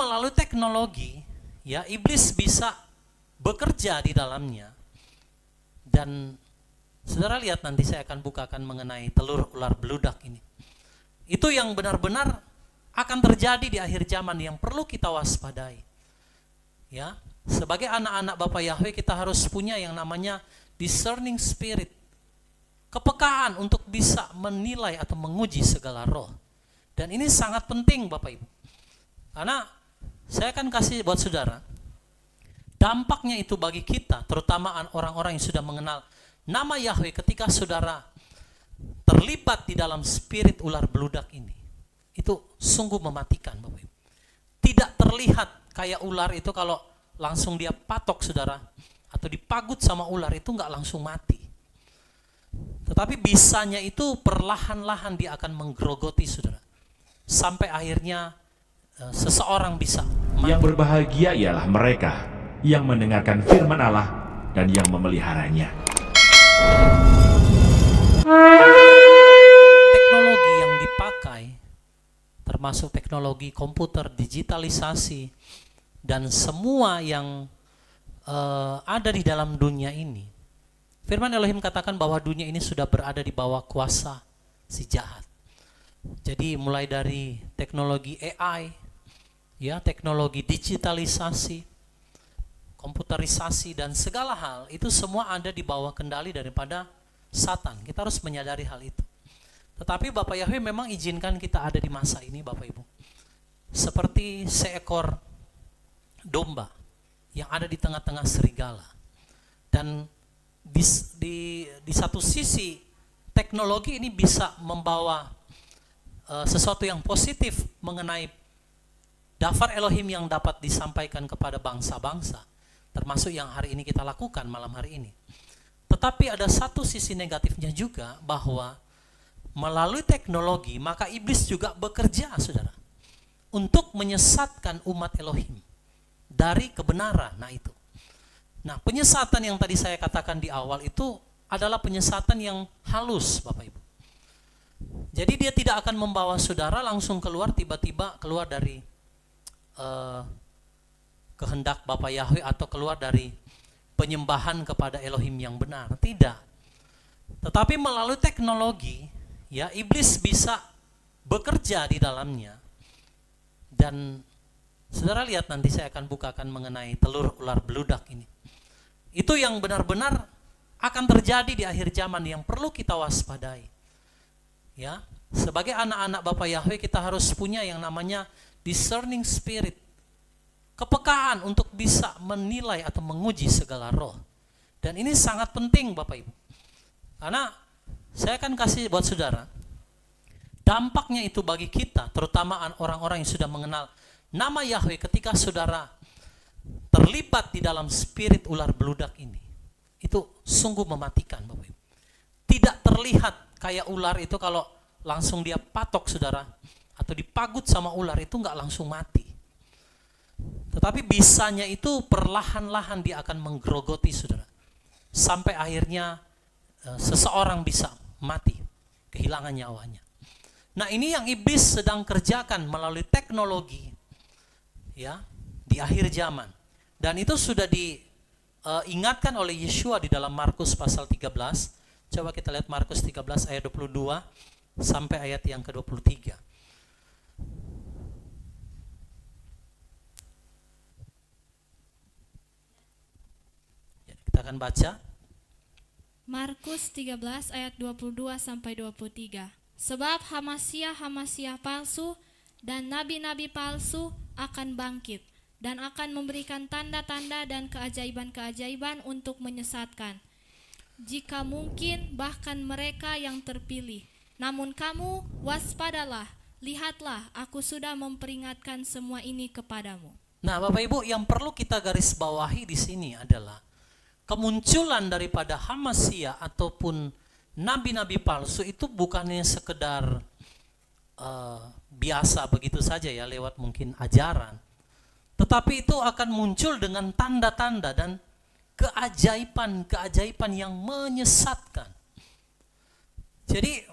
melalui teknologi, ya iblis bisa bekerja di dalamnya. Dan saudara lihat nanti saya akan bukakan mengenai telur ular beludak ini. Itu yang benar-benar akan terjadi di akhir zaman yang perlu kita waspadai. Ya, sebagai anak-anak Bapa Yahweh kita harus punya yang namanya discerning spirit. Kepekaan untuk bisa menilai atau menguji segala roh. Dan ini sangat penting Bapak Ibu. Karena saya akan kasih buat saudara, dampaknya itu bagi kita, terutama orang-orang yang sudah mengenal nama Yahweh ketika saudara terlibat di dalam spirit ular beludak ini. Itu sungguh mematikan Bapak Ibu. Tidak terlihat kayak ular itu kalau langsung dia patok saudara, atau dipagut sama ular itu nggak langsung mati. Tetapi bisanya itu perlahan-lahan dia akan menggerogoti saudara. Sampai akhirnya seseorang bisa mati. Yang berbahagia ialah mereka yang mendengarkan firman Allah dan yang memeliharanya. Teknologi yang dipakai, termasuk teknologi komputer, digitalisasi, dan semua yang ada di dalam dunia ini. Firman Elohim katakan bahwa dunia ini sudah berada di bawah kuasa si jahat. Jadi mulai dari teknologi AI, ya, teknologi digitalisasi, komputerisasi dan segala hal itu semua ada di bawah kendali daripada Satan. Kita harus menyadari hal itu. Tetapi Bapak Yahweh memang izinkan kita ada di masa ini Bapak Ibu. Seperti seekor domba yang ada di tengah-tengah serigala. Dan di satu sisi teknologi ini bisa membawa sesuatu yang positif mengenai daftar Elohim yang dapat disampaikan kepada bangsa-bangsa, termasuk yang hari ini kita lakukan malam hari ini. Tetapi ada satu sisi negatifnya juga, bahwa melalui teknologi maka iblis juga bekerja saudara untuk menyesatkan umat Elohim dari kebenaran. Nah, penyesatan yang tadi saya katakan di awal itu adalah penyesatan yang halus Bapak Ibu. Jadi dia tidak akan membawa saudara langsung keluar, tiba-tiba keluar dari kehendak Bapa Yahweh atau keluar dari penyembahan kepada Elohim yang benar. Tidak. Tetapi melalui teknologi, ya iblis bisa bekerja di dalamnya. Dan saudara lihat nanti saya akan bukakan mengenai telur ular beludak ini. Itu yang benar-benar akan terjadi di akhir zaman yang perlu kita waspadai. Ya, sebagai anak-anak Bapa Yahweh kita harus punya yang namanya discerning spirit. Kepekaan untuk bisa menilai atau menguji segala roh. Dan ini sangat penting Bapak Ibu. Karena saya akan kasih buat saudara, dampaknya itu bagi kita, terutama orang-orang yang sudah mengenal nama Yahweh ketika saudara terlibat di dalam spirit ular beludak ini. Itu sungguh mematikan Bapak Ibu. Tidak terlihat kayak ular itu kalau langsung dia patok saudara, atau dipagut sama ular itu nggak langsung mati. Tetapi bisanya itu perlahan-lahan dia akan menggerogoti saudara. Sampai akhirnya seseorang bisa mati, kehilangan nyawanya. Nah, ini yang iblis sedang kerjakan melalui teknologi, ya, di akhir zaman. Dan itu sudah diingatkan oleh Yeshua di dalam Markus pasal 13. Coba kita lihat Markus 13 ayat 22 sampai ayat yang ke-23. Kita akan baca. Markus 13 ayat 22 sampai 23. Sebab hamasia-hamasia palsu dan nabi-nabi palsu akan bangkit dan akan memberikan tanda-tanda dan keajaiban-keajaiban untuk menyesatkan, jika mungkin bahkan mereka yang terpilih. Namun kamu waspadalah, lihatlah aku sudah memperingatkan semua ini kepadamu. Nah, Bapak Ibu, yang perlu kita garis bawahi di sini adalah kemunculan daripada hamasia ataupun nabi-nabi palsu itu bukannya sekedar biasa begitu saja ya, lewat mungkin ajaran. Tetapi itu akan muncul dengan tanda-tanda dan keajaiban-keajaiban yang menyesatkan. Jadi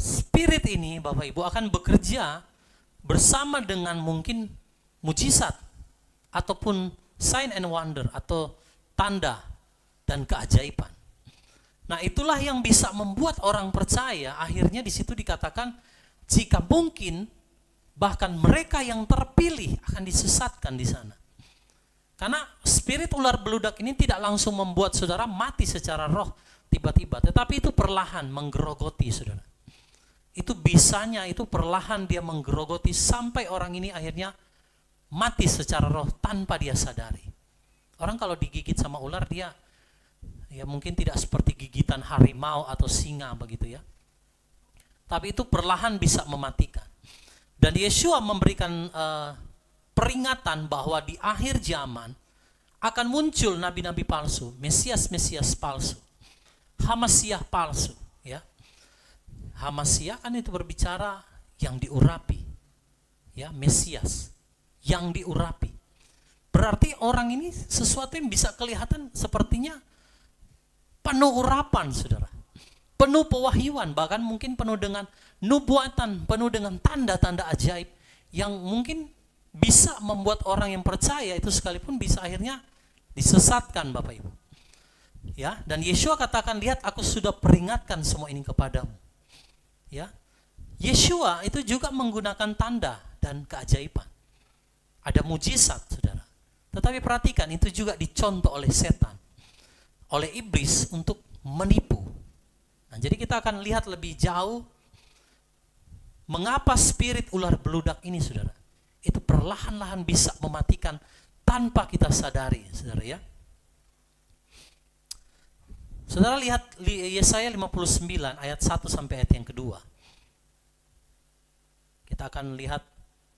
spirit ini Bapak Ibu akan bekerja bersama dengan mungkin mujizat ataupun sign and wonder atau tanda dan keajaiban. Nah, itulah yang bisa membuat orang percaya. Akhirnya di situ dikatakan jika mungkin bahkan mereka yang terpilih akan disesatkan di sana. Karena spirit ular beludak ini tidak langsung membuat saudara mati secara roh tiba-tiba, tetapi itu perlahan menggerogoti saudara. Itu bisanya, itu perlahan dia menggerogoti sampai orang ini akhirnya mati secara roh tanpa dia sadari. Orang kalau digigit sama ular dia ya mungkin tidak seperti gigitan harimau atau singa begitu ya. Tapi itu perlahan bisa mematikan. Dan Yeshua memberikan peringatan bahwa di akhir zaman akan muncul nabi-nabi palsu, Mesias-Mesias palsu, Hamasiah palsu, ya. Hamasiah kan itu berbicara yang diurapi, ya, Mesias yang diurapi. Berarti orang ini sesuatu yang bisa kelihatan sepertinya penuh urapan, saudara, penuh pewahyuan, bahkan mungkin penuh dengan nubuatan, penuh dengan tanda-tanda ajaib yang mungkin bisa membuat orang yang percaya itu sekalipun bisa akhirnya disesatkan, Bapak Ibu. Ya, dan Yeshua katakan, lihat aku sudah peringatkan semua ini kepadamu. Ya. Yeshua itu juga menggunakan tanda dan keajaiban. Ada mujizat, Saudara. Tetapi perhatikan, itu juga dicontoh oleh setan, oleh iblis untuk menipu. Nah, jadi kita akan lihat lebih jauh mengapa spirit ular beludak ini, Saudara, itu perlahan-lahan bisa mematikan tanpa kita sadari, saudara ya. Saudara lihat Yesaya 59 ayat 1 sampai ayat yang kedua. Kita akan lihat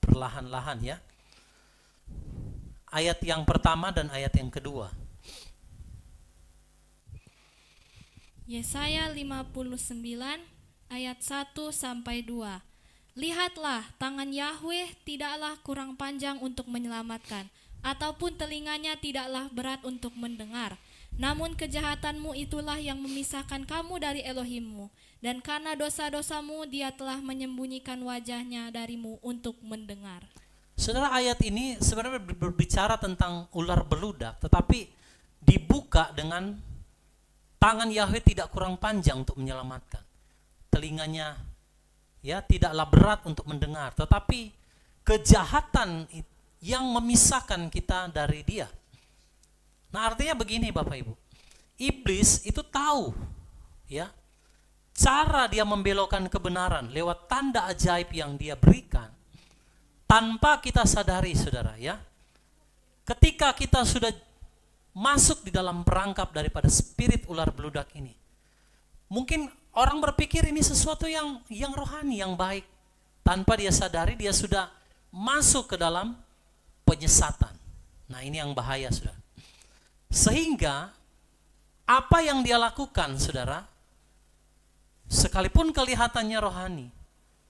perlahan-lahan ya. Ayat yang pertama dan ayat yang kedua. Yesaya 59 ayat 1 sampai 2. Lihatlah, tangan Yahweh tidaklah kurang panjang untuk menyelamatkan, ataupun telinganya tidaklah berat untuk mendengar. Namun kejahatanmu itulah yang memisahkan kamu dari Elohimmu, dan karena dosa-dosamu dia telah menyembunyikan wajahnya darimu untuk mendengar. Saudara, ayat ini sebenarnya berbicara tentang ular beludak, tetapi dibuka dengan tangan Yahweh tidak kurang panjang untuk menyelamatkan. Telinganya ya tidaklah berat untuk mendengar, tetapi kejahatan yang memisahkan kita dari dia. Nah, artinya begini Bapak Ibu, iblis itu tahu ya cara dia membelokkan kebenaran lewat tanda ajaib yang dia berikan tanpa kita sadari, saudara ya. Ketika kita sudah masuk di dalam perangkap daripada spirit ular beludak ini, mungkin orang berpikir ini sesuatu yang rohani, yang baik. Tanpa dia sadari, dia sudah masuk ke dalam penyesatan. Nah, ini yang bahaya, saudara. Sehingga, apa yang dia lakukan, saudara, sekalipun kelihatannya rohani,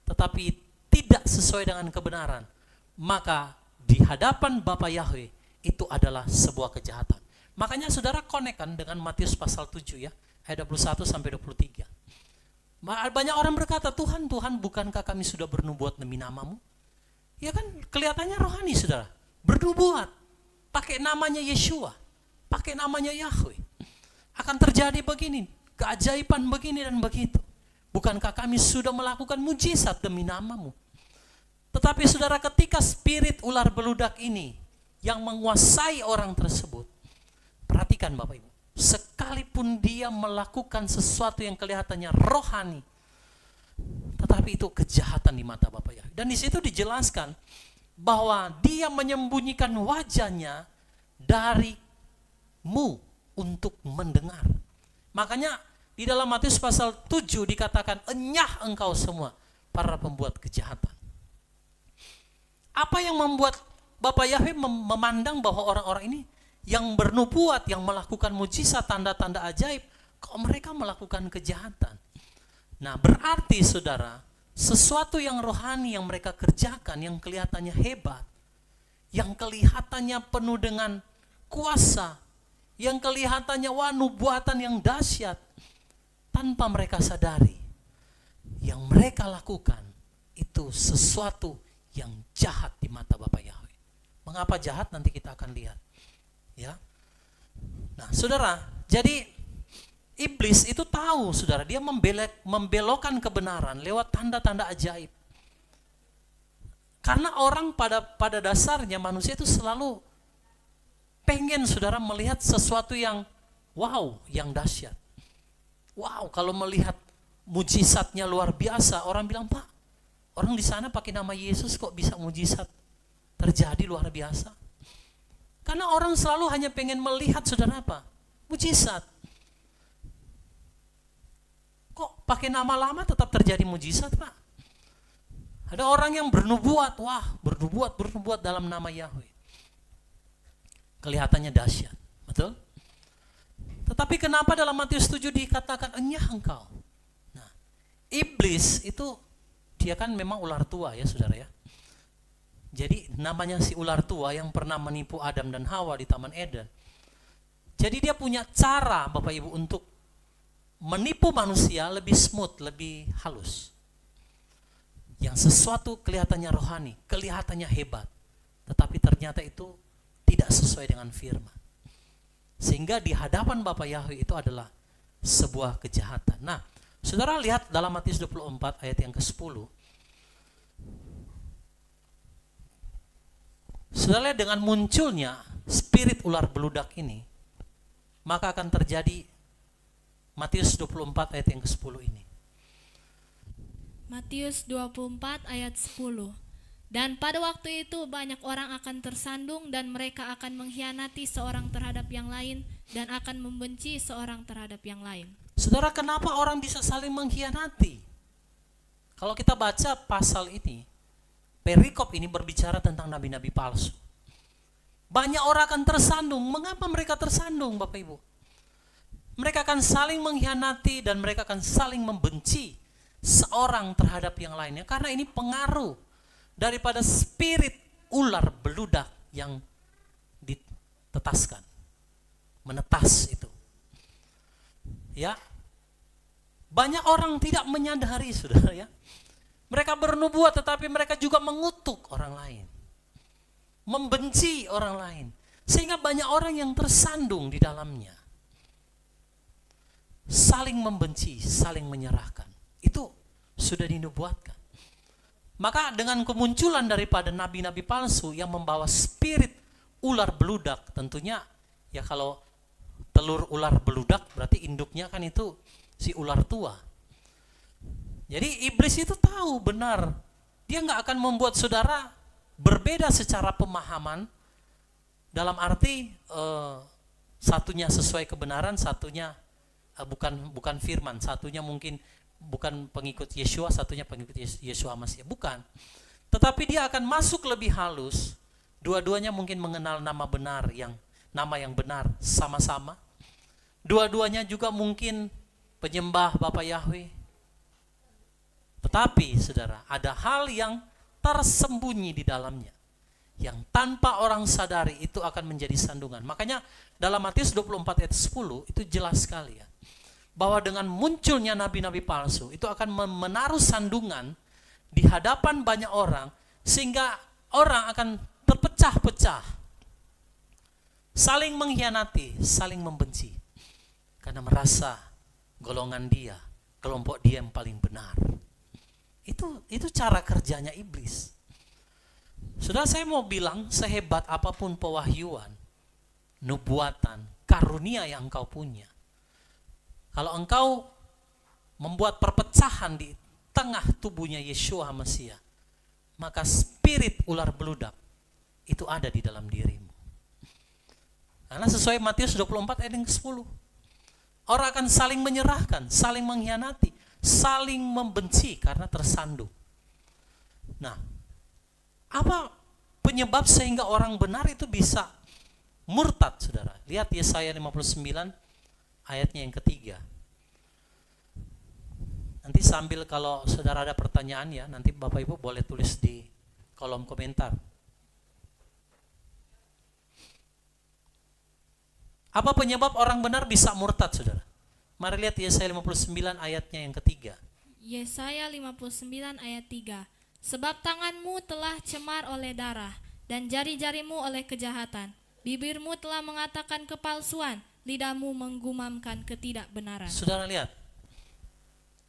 tetapi tidak sesuai dengan kebenaran, maka di hadapan Bapa Yahweh, itu adalah sebuah kejahatan. Makanya saudara konekkan dengan Matius pasal 7 ya, ayat 21 sampai 23. Banyak orang berkata, Tuhan, bukankah kami sudah bernubuat demi namamu? Ya kan, kelihatannya rohani, saudara. Bernubuat, pakai namanya Yeshua, pakai namanya Yahweh. Akan terjadi begini, keajaiban begini dan begitu. Bukankah kami sudah melakukan mujizat demi namamu? Tetapi saudara, ketika spirit ular beludak ini yang menguasai orang tersebut, perhatikan Bapak Ibu, sekalipun dia melakukan sesuatu yang kelihatannya rohani, tetapi itu kejahatan di mata Bapa Yahweh. Dan di situ dijelaskan bahwa dia menyembunyikan wajahnya darimu untuk mendengar. Makanya di dalam Matius pasal 7 dikatakan, enyah engkau semua para pembuat kejahatan. Apa yang membuat Bapa Yahweh memandang bahwa orang-orang ini yang bernubuat, yang melakukan mujizat, tanda-tanda ajaib, kok mereka melakukan kejahatan? Nah, berarti saudara, sesuatu yang rohani yang mereka kerjakan, yang kelihatannya hebat, yang kelihatannya penuh dengan kuasa, yang kelihatannya nubuatan yang dahsyat, tanpa mereka sadari, yang mereka lakukan itu sesuatu yang jahat di mata Bapa Yahweh. Mengapa jahat? Nanti kita akan lihat. Ya. Nah, saudara, jadi iblis itu tahu, saudara, dia membelokkan kebenaran lewat tanda-tanda ajaib. Karena orang pada dasarnya manusia itu selalu pengen, saudara, melihat sesuatu yang wow, yang dahsyat. Wow, kalau melihat mujizatnya luar biasa, orang bilang, Pak, orang di sana pakai nama Yesus kok bisa mujizat terjadi luar biasa. Karena orang selalu hanya pengen melihat, saudara, apa? Mujizat. Kok pakai nama lama tetap terjadi mujizat, Pak? Ada orang yang bernubuat, wah, bernubuat dalam nama Yahweh. Kelihatannya dahsyat, betul? Tetapi kenapa dalam Matius 7 dikatakan enyah engkau? Nah, iblis itu dia kan memang ular tua ya, saudara ya. Jadi namanya si ular tua yang pernah menipu Adam dan Hawa di Taman Eden. Jadi dia punya cara, Bapak Ibu, untuk menipu manusia lebih smooth, lebih halus. Yang sesuatu kelihatannya rohani, kelihatannya hebat, tetapi ternyata itu tidak sesuai dengan firman. Sehingga di hadapan Bapa Yahweh itu adalah sebuah kejahatan. Nah, saudara lihat dalam Matius 24 ayat yang ke-10. Saudara lihat dengan munculnya spirit ular beludak ini, maka akan terjadi Matius 24 ayat yang ke-10 ini. Matius 24 ayat 10. Dan pada waktu itu banyak orang akan tersandung dan mereka akan mengkhianati seorang terhadap yang lain dan akan membenci seorang terhadap yang lain. Saudara, kenapa orang bisa saling mengkhianati? Kalau kita baca pasal ini, perikop ini berbicara tentang nabi-nabi palsu. Banyak orang akan tersandung. Mengapa mereka tersandung, Bapak Ibu? Mereka akan saling mengkhianati dan mereka akan saling membenci seorang terhadap yang lainnya. Karena ini pengaruh daripada spirit ular beludak yang ditetaskan, menetas itu. Ya, banyak orang tidak menyadari, saudara ya. Mereka bernubuat tetapi mereka juga mengutuk orang lain, membenci orang lain, sehingga banyak orang yang tersandung di dalamnya. Saling membenci, saling menyerahkan. Itu sudah dinubuatkan. Maka dengan kemunculan daripada nabi-nabi palsu yang membawa spirit ular beludak, tentunya ya kalau telur ular beludak berarti induknya kan itu si ular tua. Jadi iblis itu tahu benar, dia nggak akan membuat saudara berbeda secara pemahaman, dalam arti satunya sesuai kebenaran, satunya bukan firman, satunya mungkin bukan pengikut Yeshua, satunya pengikut Yeshua Masih, bukan. Tetapi dia akan masuk lebih halus. Dua-duanya mungkin mengenal nama yang benar sama-sama. Dua-duanya juga mungkin penyembah Bapa Yahweh. Tetapi saudara, ada hal yang tersembunyi di dalamnya, yang tanpa orang sadari itu akan menjadi sandungan. Makanya dalam Matius 24 ayat 10 itu jelas sekali ya, bahwa dengan munculnya nabi-nabi palsu itu akan menaruh sandungan di hadapan banyak orang, sehingga orang akan terpecah-pecah, saling mengkhianati, saling membenci, karena merasa golongan dia, kelompok dia yang paling benar. Itu cara kerjanya iblis. Saudara, saya mau bilang, sehebat apapun pewahyuan, nubuatan, karunia yang engkau punya, kalau engkau membuat perpecahan di tengah tubuhnya Yeshua Mesias, maka spirit ular beludak itu ada di dalam dirimu. Karena sesuai Matius 24 ayat yang ke-10, orang akan saling menyerahkan, saling mengkhianati, saling membenci karena tersandung. Nah, apa penyebab sehingga orang benar itu bisa murtad, saudara? Lihat Yesaya 59 ayatnya yang ketiga. Nanti sambil kalau saudara ada pertanyaan ya, nanti Bapak Ibu boleh tulis di kolom komentar. Apa penyebab orang benar bisa murtad, saudara? Mari lihat Yesaya 59 ayatnya yang ketiga. Yesaya 59 ayat 3. Sebab tanganmu telah cemar oleh darah, dan jari-jarimu oleh kejahatan. Bibirmu telah mengatakan kepalsuan, lidahmu menggumamkan ketidakbenaran. Saudara lihat,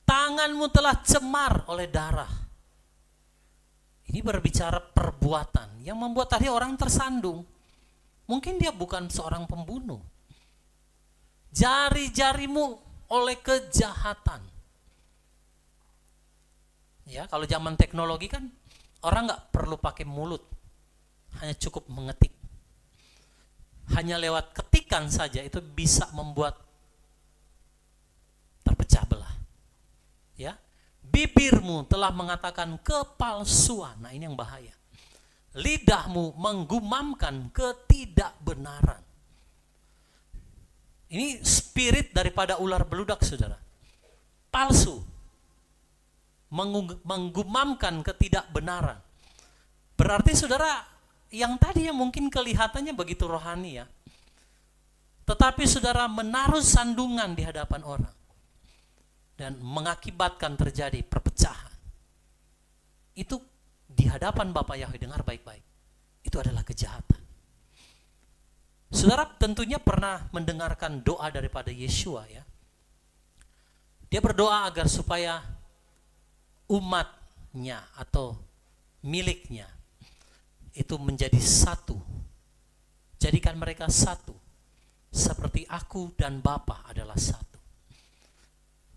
tanganmu telah cemar oleh darah. Ini berbicara perbuatan yang membuat tadi orang tersandung. Mungkin dia bukan seorang pembunuh. Jari-jarimu oleh kejahatan. Ya, kalau zaman teknologi kan orang nggak perlu pakai mulut, hanya cukup mengetik. Hanya lewat ketikan saja itu bisa membuat terpecah belah. Ya, bibirmu telah mengatakan kepalsuan. Nah, ini yang bahaya. Lidahmu menggumamkan ketidakbenaran. Ini spirit daripada ular beludak, saudara. Palsu. Menggumamkan ketidakbenaran. Berarti saudara, yang tadi yang mungkin kelihatannya begitu rohani ya, tetapi saudara menaruh sandungan di hadapan orang dan mengakibatkan terjadi perpecahan. Itu di hadapan Bapak Yahweh, dengar baik-baik. Itu adalah kejahatan. Saudara tentunya pernah mendengarkan doa daripada Yeshua ya. Dia berdoa agar supaya umatnya atau miliknya itu menjadi satu. Jadikan mereka satu. Seperti aku dan Bapa adalah satu.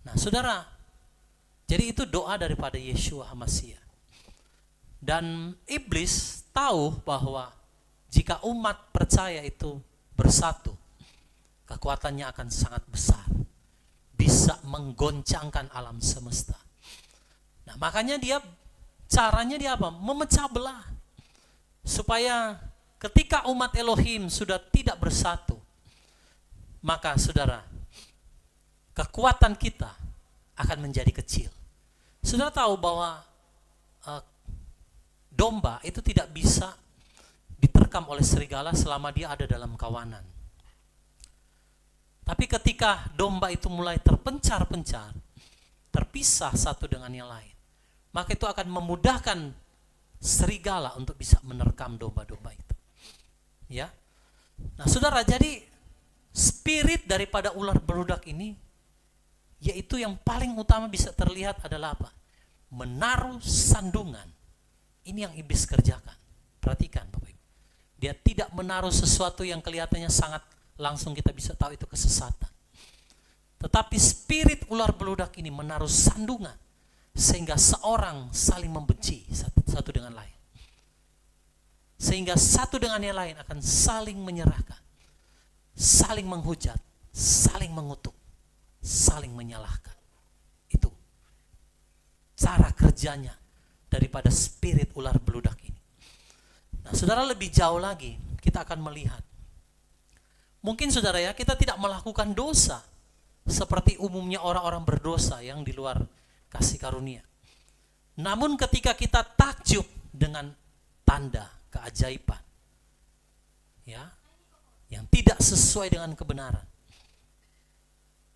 Nah saudara, jadi itu doa daripada Yeshua HaMashiach. Dan iblis tahu bahwa jika umat percaya itu bersatu, kekuatannya akan sangat besar. Bisa menggoncangkan alam semesta. Nah makanya caranya dia apa? Memecah belah. Supaya ketika umat Elohim sudah tidak bersatu, maka saudara, kekuatan kita akan menjadi kecil. Saudara tahu bahwa domba itu tidak bisa diterkam oleh serigala selama dia ada dalam kawanan. Tapi ketika domba itu mulai terpencar-pencar, terpisah satu dengan yang lain, maka itu akan memudahkan serigala untuk bisa menerkam domba-domba itu. Ya. Nah, saudara, jadi spirit daripada ular beludak ini, yaitu yang paling utama bisa terlihat adalah apa? Menaruh sandungan. Ini yang iblis kerjakan. Perhatikan Bapak Ibu. Dia tidak menaruh sesuatu yang kelihatannya sangat langsung kita bisa tahu itu kesesatan. Tetapi spirit ular beludak ini menaruh sandungan sehingga seorang saling membenci satu dengan lain. Sehingga satu dengan yang lain akan saling menyerahkan, saling menghujat, saling mengutuk, saling menyalahkan. Itu cara kerjanya daripada spirit ular beludak ini. Nah, saudara, lebih jauh lagi kita akan melihat. Mungkin saudara ya, kita tidak melakukan dosa seperti umumnya orang-orang berdosa yang di luar kasih karunia. Namun ketika kita takjub dengan tanda keajaiban, ya, yang tidak sesuai dengan kebenaran,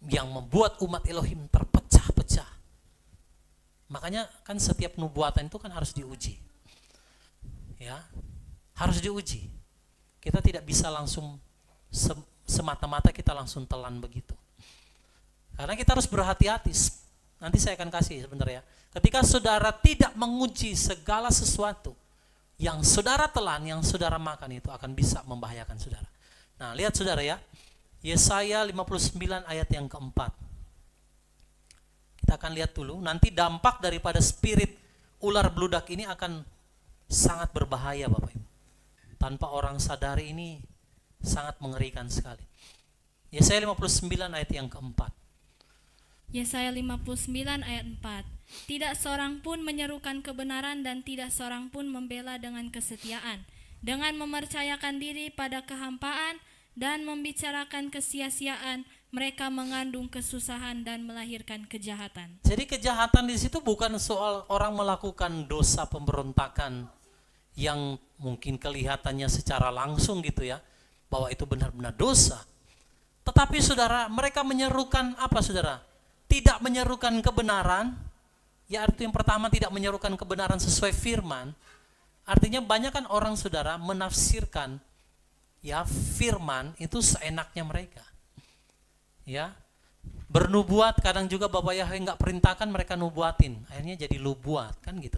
yang membuat umat Elohim terpecah-pecah. Makanya kan setiap nubuatan itu kan harus diuji. Ya, harus diuji. Kita tidak bisa langsung semata-mata kita langsung telan begitu. Karena kita harus berhati-hati. Nanti saya akan kasih sebentar ya. Ketika saudara tidak menguji segala sesuatu yang saudara telan, yang saudara makan, itu akan bisa membahayakan saudara. Nah, lihat saudara ya. Yesaya 59 ayat yang keempat. Kita akan lihat dulu, nanti dampak daripada spirit ular beludak ini akan sangat berbahaya Bapak Ibu. Tanpa orang sadari ini sangat mengerikan sekali. Yesaya 59 ayat yang keempat. Yesaya 59 ayat 4. Tidak seorang pun menyerukan kebenaran dan tidak seorang pun membela dengan kesetiaan. Dengan mempercayakan diri pada kehampaan dan membicarakan kesia-siaan, mereka mengandung kesusahan dan melahirkan kejahatan. Jadi kejahatan di situ bukan soal orang melakukan dosa pemberontakan yang mungkin kelihatannya secara langsung gitu ya, bahwa itu benar-benar dosa. Tetapi saudara, mereka menyerukan apa saudara? Tidak menyerukan kebenaran, yaitu yang pertama tidak menyerukan kebenaran sesuai firman. Artinya banyak kan orang saudara menafsirkan ya firman itu seenaknya mereka. Ya, bernubuat kadang juga Bapak Yahweh nggak perintahkan mereka nubuatin, akhirnya jadi lubuat kan gitu.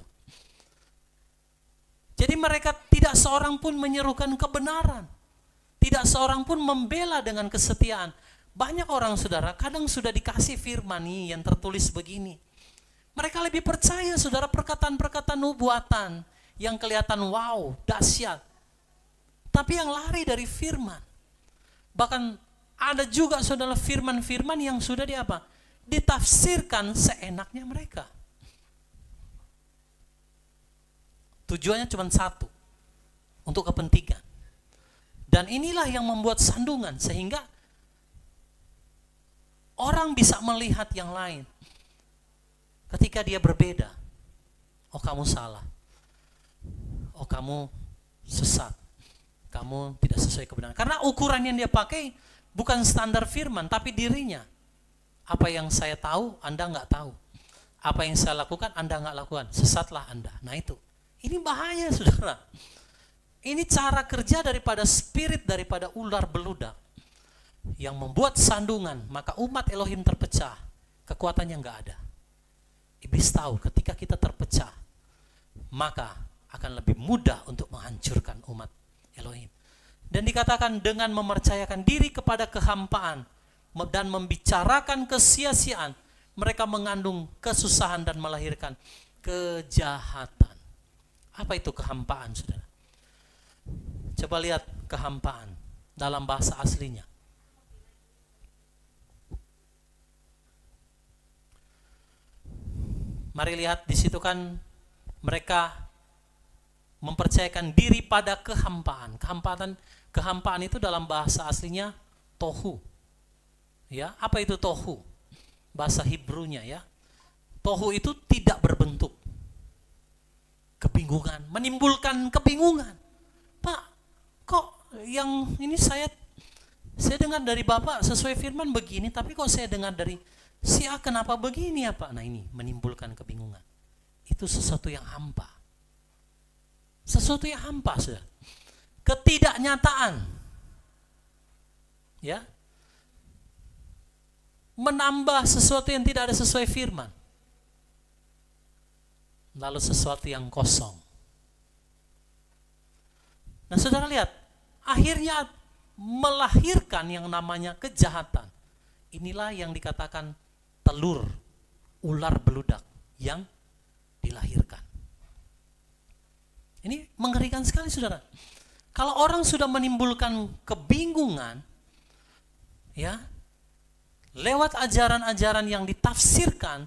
Jadi mereka tidak seorang pun menyerukan kebenaran, tidak seorang pun membela dengan kesetiaan. Banyak orang saudara kadang sudah dikasih firman nih yang tertulis begini, mereka lebih percaya saudara perkataan-perkataan nubuatan yang kelihatan wow dahsyat, tapi yang lari dari firman. Bahkan ada juga saudara firman-firman yang sudah ditafsirkan seenaknya mereka. Tujuannya cuma satu, untuk kepentingan. Dan inilah yang membuat sandungan, sehingga orang bisa melihat yang lain. Ketika dia berbeda, oh kamu salah, oh kamu sesat, kamu tidak sesuai kebenaran. Karena ukuran yang dia pakai bukan standar firman, tapi dirinya. Apa yang saya tahu, Anda nggak tahu. Apa yang saya lakukan, Anda nggak lakukan. Sesatlah Anda. Nah itu. Ini bahaya saudara. Ini cara kerja daripada spirit, daripada ular beludak yang membuat sandungan, maka umat Elohim terpecah. Kekuatannya nggak ada. Iblis tahu ketika kita terpecah, maka akan lebih mudah untuk menghancurkan umat Elohim. Dan dikatakan dengan mempercayakan diri kepada kehampaan dan membicarakan kesia-siaan, mereka mengandung kesusahan dan melahirkan kejahatan. Apa itu kehampaan, saudara? Coba lihat kehampaan dalam bahasa aslinya. Mari lihat di situ kan mereka mempercayakan diri pada kehampaan. Kehampaan itu dalam bahasa aslinya tohu. Ya, apa itu tohu? Bahasa Hebrunya ya. Tohu itu tidak berbentuk. Kebingungan, menimbulkan kebingungan. Pak, kok yang ini saya dengar dari Bapak sesuai firman begini, tapi kok saya dengar dari si A kenapa begini ya Pak? Nah ini menimbulkan kebingungan. Itu sesuatu yang hampa. Sesuatu yang hampa sudah. Ketidaknyataan. Ya. Menambah sesuatu yang tidak ada sesuai firman. Lalu sesuatu yang kosong. Nah saudara lihat, akhirnya melahirkan yang namanya kejahatan. Inilah yang dikatakan telur ular beludak yang dilahirkan. Ini mengerikan sekali saudara. Kalau orang sudah menimbulkan kebingungan, ya, lewat ajaran-ajaran yang ditafsirkan,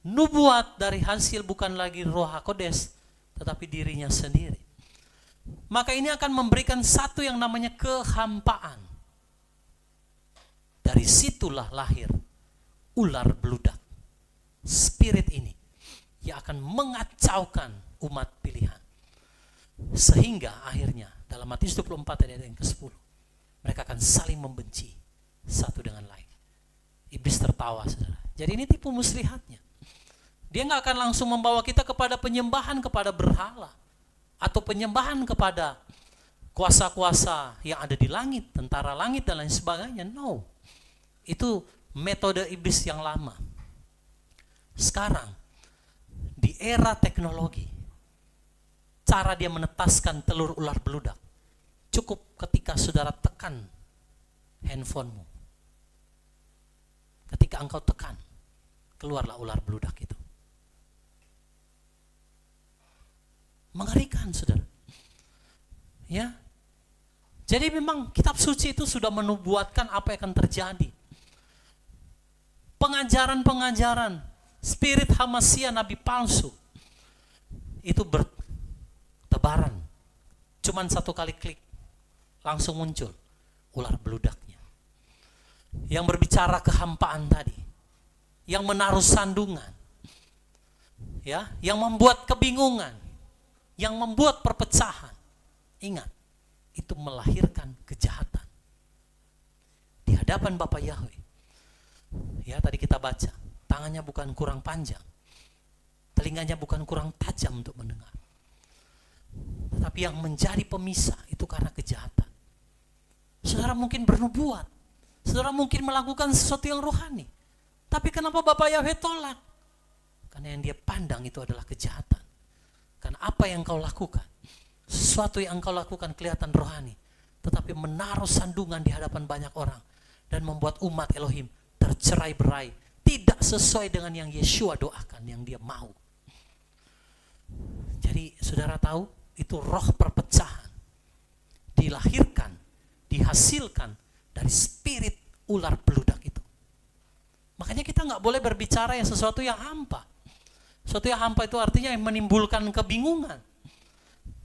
nubuat dari hasil bukan lagi Roh HaKodes, tetapi dirinya sendiri. Maka ini akan memberikan satu yang namanya kehampaan. Dari situlah lahir ular beludak. Spirit ini yang akan mengacaukan umat pilihan. Sehingga akhirnya dalam Matius 24 ayat yang ke-10, mereka akan saling membenci satu dengan lain. Iblis tertawa saudara. Jadi ini tipu muslihatnya. Dia nggak akan langsung membawa kita kepada penyembahan kepada berhala atau penyembahan kepada kuasa-kuasa yang ada di langit, tentara langit dan lain sebagainya. No, itu metode iblis yang lama. Sekarang di era teknologi, cara dia menetaskan telur ular beludak cukup ketika saudara tekan handphonemu. Ketika engkau tekan, keluarlah ular beludak itu. Mengerikan saudara. Ya. Jadi memang kitab suci itu sudah menubuatkan apa yang akan terjadi. Pengajaran-pengajaran spirit hamasia nabi palsu itu bertebaran. Cuman satu kali klik langsung muncul ular beludaknya. Yang berbicara kehampaan tadi, yang menaruh sandungan, ya, yang membuat kebingungan, yang membuat perpecahan. Ingat, itu melahirkan kejahatan di hadapan Bapa Yahweh. Ya, tadi kita baca, tangannya bukan kurang panjang, telinganya bukan kurang tajam untuk mendengar. Tetapi yang menjadi pemisah itu karena kejahatan. Saudara mungkin bernubuat, saudara mungkin melakukan sesuatu yang rohani. Tapi kenapa Bapak Yahweh tolak? Karena yang dia pandang itu adalah kejahatan. Karena apa yang kau lakukan, sesuatu yang kau lakukan kelihatan rohani, tetapi menaruh sandungan di hadapan banyak orang dan membuat umat Elohim tercerai-berai, tidak sesuai dengan yang Yeshua doakan, yang dia mau. Jadi saudara tahu, itu roh perpecahan dilahirkan, dihasilkan dari spirit ular beludak itu. Makanya kita nggak boleh berbicara yang sesuatu yang hampa. Sesuatu yang hampa itu artinya yang menimbulkan kebingungan,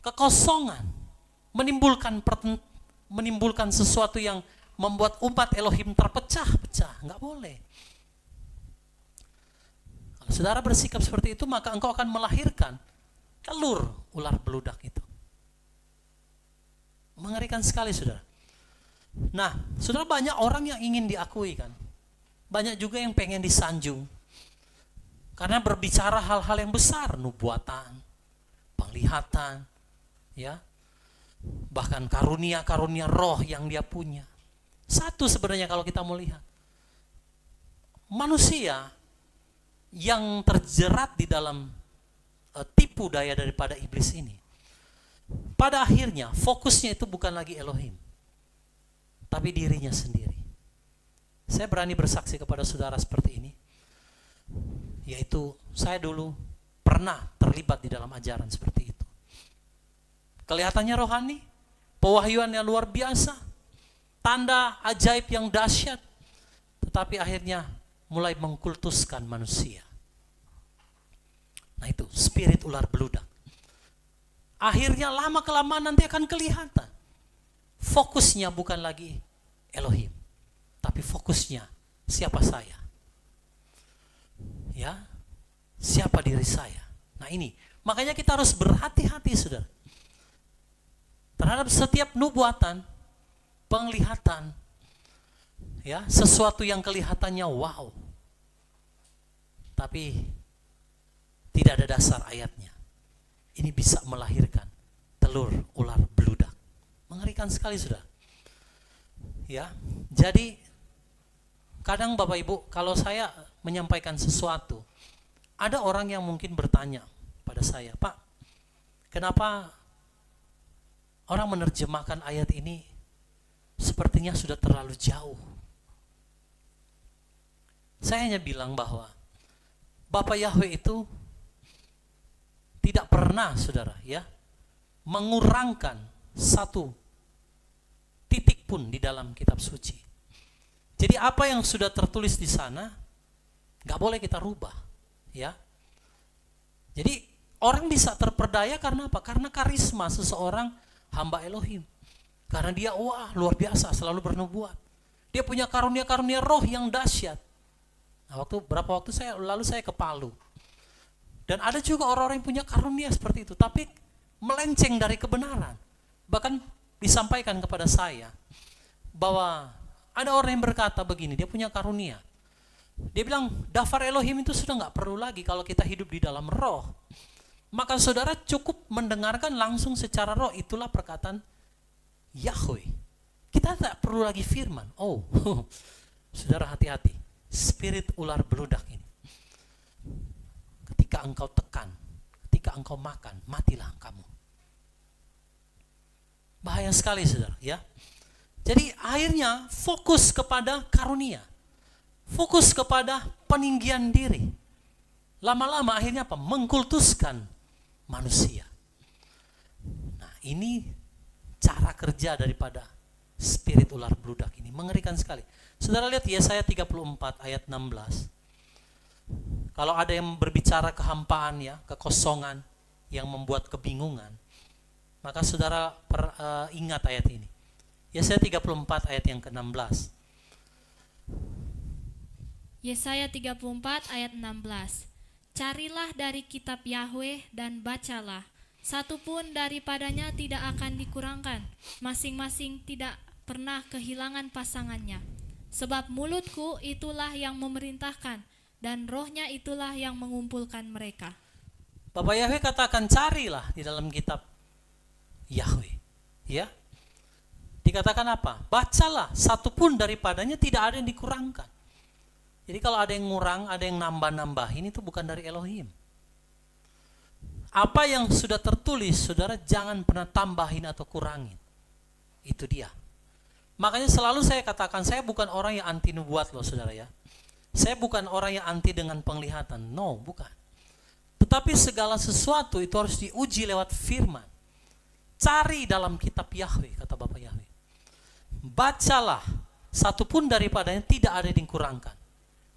kekosongan, menimbulkan sesuatu yang membuat umat Elohim terpecah-pecah. Nggak boleh. Kalau saudara bersikap seperti itu, maka engkau akan melahirkan telur ular beludak itu. Mengerikan sekali, saudara. Nah, saudara, banyak orang yang ingin diakui kan. Banyak juga yang pengen disanjung. Karena berbicara hal-hal yang besar, nubuatan, penglihatan, ya. Bahkan karunia-karunia roh yang dia punya. Satu sebenarnya kalau kita mau lihat. Manusia yang terjerat di dalam tipu daya daripada iblis ini, pada akhirnya fokusnya itu bukan lagi Elohim, tapi dirinya sendiri. Saya berani bersaksi kepada saudara seperti ini, yaitu saya dulu pernah terlibat di dalam ajaran seperti itu. Kelihatannya rohani, pewahyuan yang luar biasa, tanda ajaib yang dahsyat, tetapi akhirnya mulai mengkultuskan manusia. Nah itu spirit ular beludak. Akhirnya lama-kelamaan nanti akan kelihatan. Fokusnya bukan lagi Elohim, tapi fokusnya siapa saya. Ya, siapa diri saya. Nah ini, makanya kita harus berhati-hati, saudara, terhadap setiap nubuatan, penglihatan, ya, sesuatu yang kelihatannya wow, tapi tidak ada dasar ayatnya. Ini bisa melahirkan telur ular beludak. Mengerikan sekali, saudara. Ya, jadi kadang Bapak Ibu, kalau saya menyampaikan sesuatu, ada orang yang mungkin bertanya pada saya, Pak, kenapa orang menerjemahkan ayat ini sepertinya sudah terlalu jauh? Saya hanya bilang bahwa Bapak Yahweh itu tidak pernah, saudara, ya, mengurangkan satu titik pun di dalam kitab suci. Jadi apa yang sudah tertulis di sana nggak boleh kita rubah, ya. Jadi orang bisa terperdaya karena apa? Karena karisma seseorang hamba Elohim. Karena dia wah luar biasa, selalu bernubuat. Dia punya karunia-karunia roh yang dahsyat. Nah, berapa waktu lalu saya ke Palu. Dan ada juga orang-orang yang punya karunia seperti itu, tapi melenceng dari kebenaran. Bahkan disampaikan kepada saya bahwa ada orang yang berkata begini, dia punya karunia. Dia bilang, dafar Elohim itu sudah nggak perlu lagi kalau kita hidup di dalam roh. Maka saudara cukup mendengarkan langsung secara roh, itulah perkataan Yahweh. Kita tak perlu lagi firman. Oh, saudara hati-hati, spirit ular beludak ini. Ketika engkau tekan, ketika engkau makan, matilah kamu. Bahaya sekali, saudara, ya. Jadi akhirnya fokus kepada karunia, fokus kepada peninggian diri. Lama-lama akhirnya apa? Mengkultuskan manusia. Nah ini cara kerja daripada spirit ular beludak ini, mengerikan sekali. Saudara lihat Yesaya 34 ayat 16. Kalau ada yang berbicara kehampaan, ya, kekosongan yang membuat kebingungan, maka saudara ingat ayat ini. Yesaya 34 ayat yang ke-16. Yesaya 34 ayat 16. Carilah dari kitab Yahweh dan bacalah. Satu pun daripadanya tidak akan dikurangkan. Masing-masing tidak pernah kehilangan pasangannya. Sebab mulutku itulah yang memerintahkan, dan rohnya itulah yang mengumpulkan mereka. Bapak Yahweh katakan carilah di dalam kitab Yahweh. Ya. Dikatakan apa? Bacalah, satu pun daripadanya tidak ada yang dikurangkan. Jadi kalau ada yang ngurang, ada yang nambah-nambahin, itu bukan dari Elohim. Apa yang sudah tertulis, saudara jangan pernah tambahin atau kurangin. Itu dia. Makanya selalu saya katakan, saya bukan orang yang anti nubuat loh saudara ya. Saya bukan orang yang anti dengan penglihatan. No, bukan. Tetapi segala sesuatu itu harus diuji lewat firman. Cari dalam kitab Yahweh, kata Bapak Yahweh. Bacalah, satu pun daripadanya tidak ada yang dikurangkan.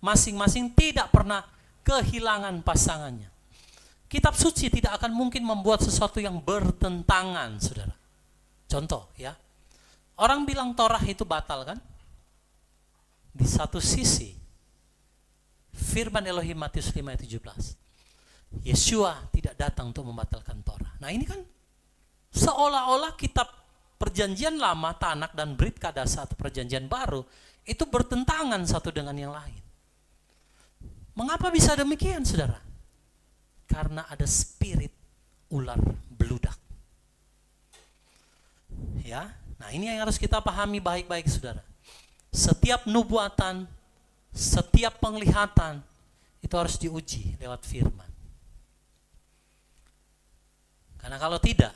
Masing-masing tidak pernah kehilangan pasangannya. Kitab suci tidak akan mungkin membuat sesuatu yang bertentangan, saudara. Contoh ya, orang bilang Torah itu batal kan? Di satu sisi, firman Elohim Matius 5 ayat 17. Yeshua tidak datang untuk membatalkan Torah. Nah ini kan seolah-olah kitab perjanjian lama, Tanak dan Brit Kadasa atau perjanjian baru itu bertentangan satu dengan yang lain. Mengapa bisa demikian saudara? Karena ada spirit ular beludak. Ya, nah ini yang harus kita pahami baik-baik saudara. Setiap nubuatan, setiap penglihatan itu harus diuji lewat firman. Karena kalau tidak,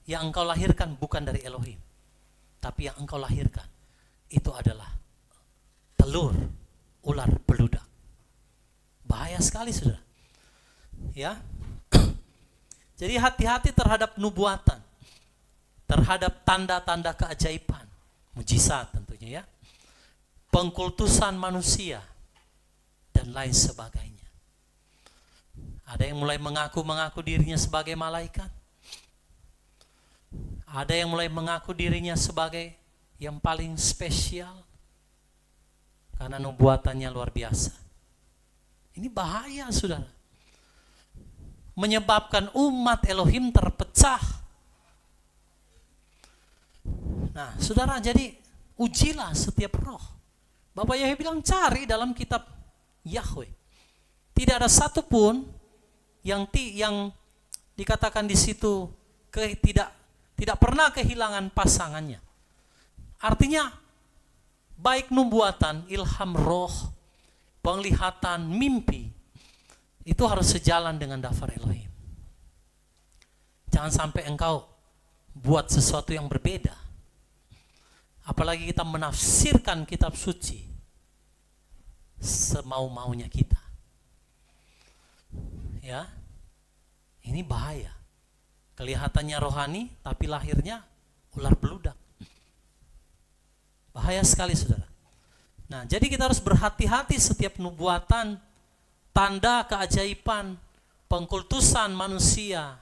yang engkau lahirkan bukan dari Elohim, tapi yang engkau lahirkan itu adalah telur ular beludak. Bahaya sekali saudara. Ya. Jadi hati-hati terhadap nubuatan, terhadap tanda-tanda keajaiban, mujizat tentunya ya, pengkultusan manusia dan lain sebagainya. Ada yang mulai mengaku dirinya sebagai malaikat. Ada yang mulai mengaku dirinya sebagai yang paling spesial karena nubuatannya luar biasa. Ini bahaya saudara. Menyebabkan umat Elohim terpecah. Nah saudara, jadi ujilah setiap roh. Bapak Yahweh bilang cari dalam kitab Yahweh. Tidak ada satupun yang dikatakan di situ tidak pernah kehilangan pasangannya. Artinya baik nubuatan, ilham roh, penglihatan, mimpi itu harus sejalan dengan daftar Elohim. Jangan sampai engkau buat sesuatu yang berbeda. Apalagi kita menafsirkan kitab suci semau-maunya kita. Ya. Ini bahaya. Kelihatannya rohani tapi lahirnya ular beludak. Bahaya sekali saudara. Nah, jadi kita harus berhati-hati setiap nubuatan, tanda keajaiban, pengkultusan manusia.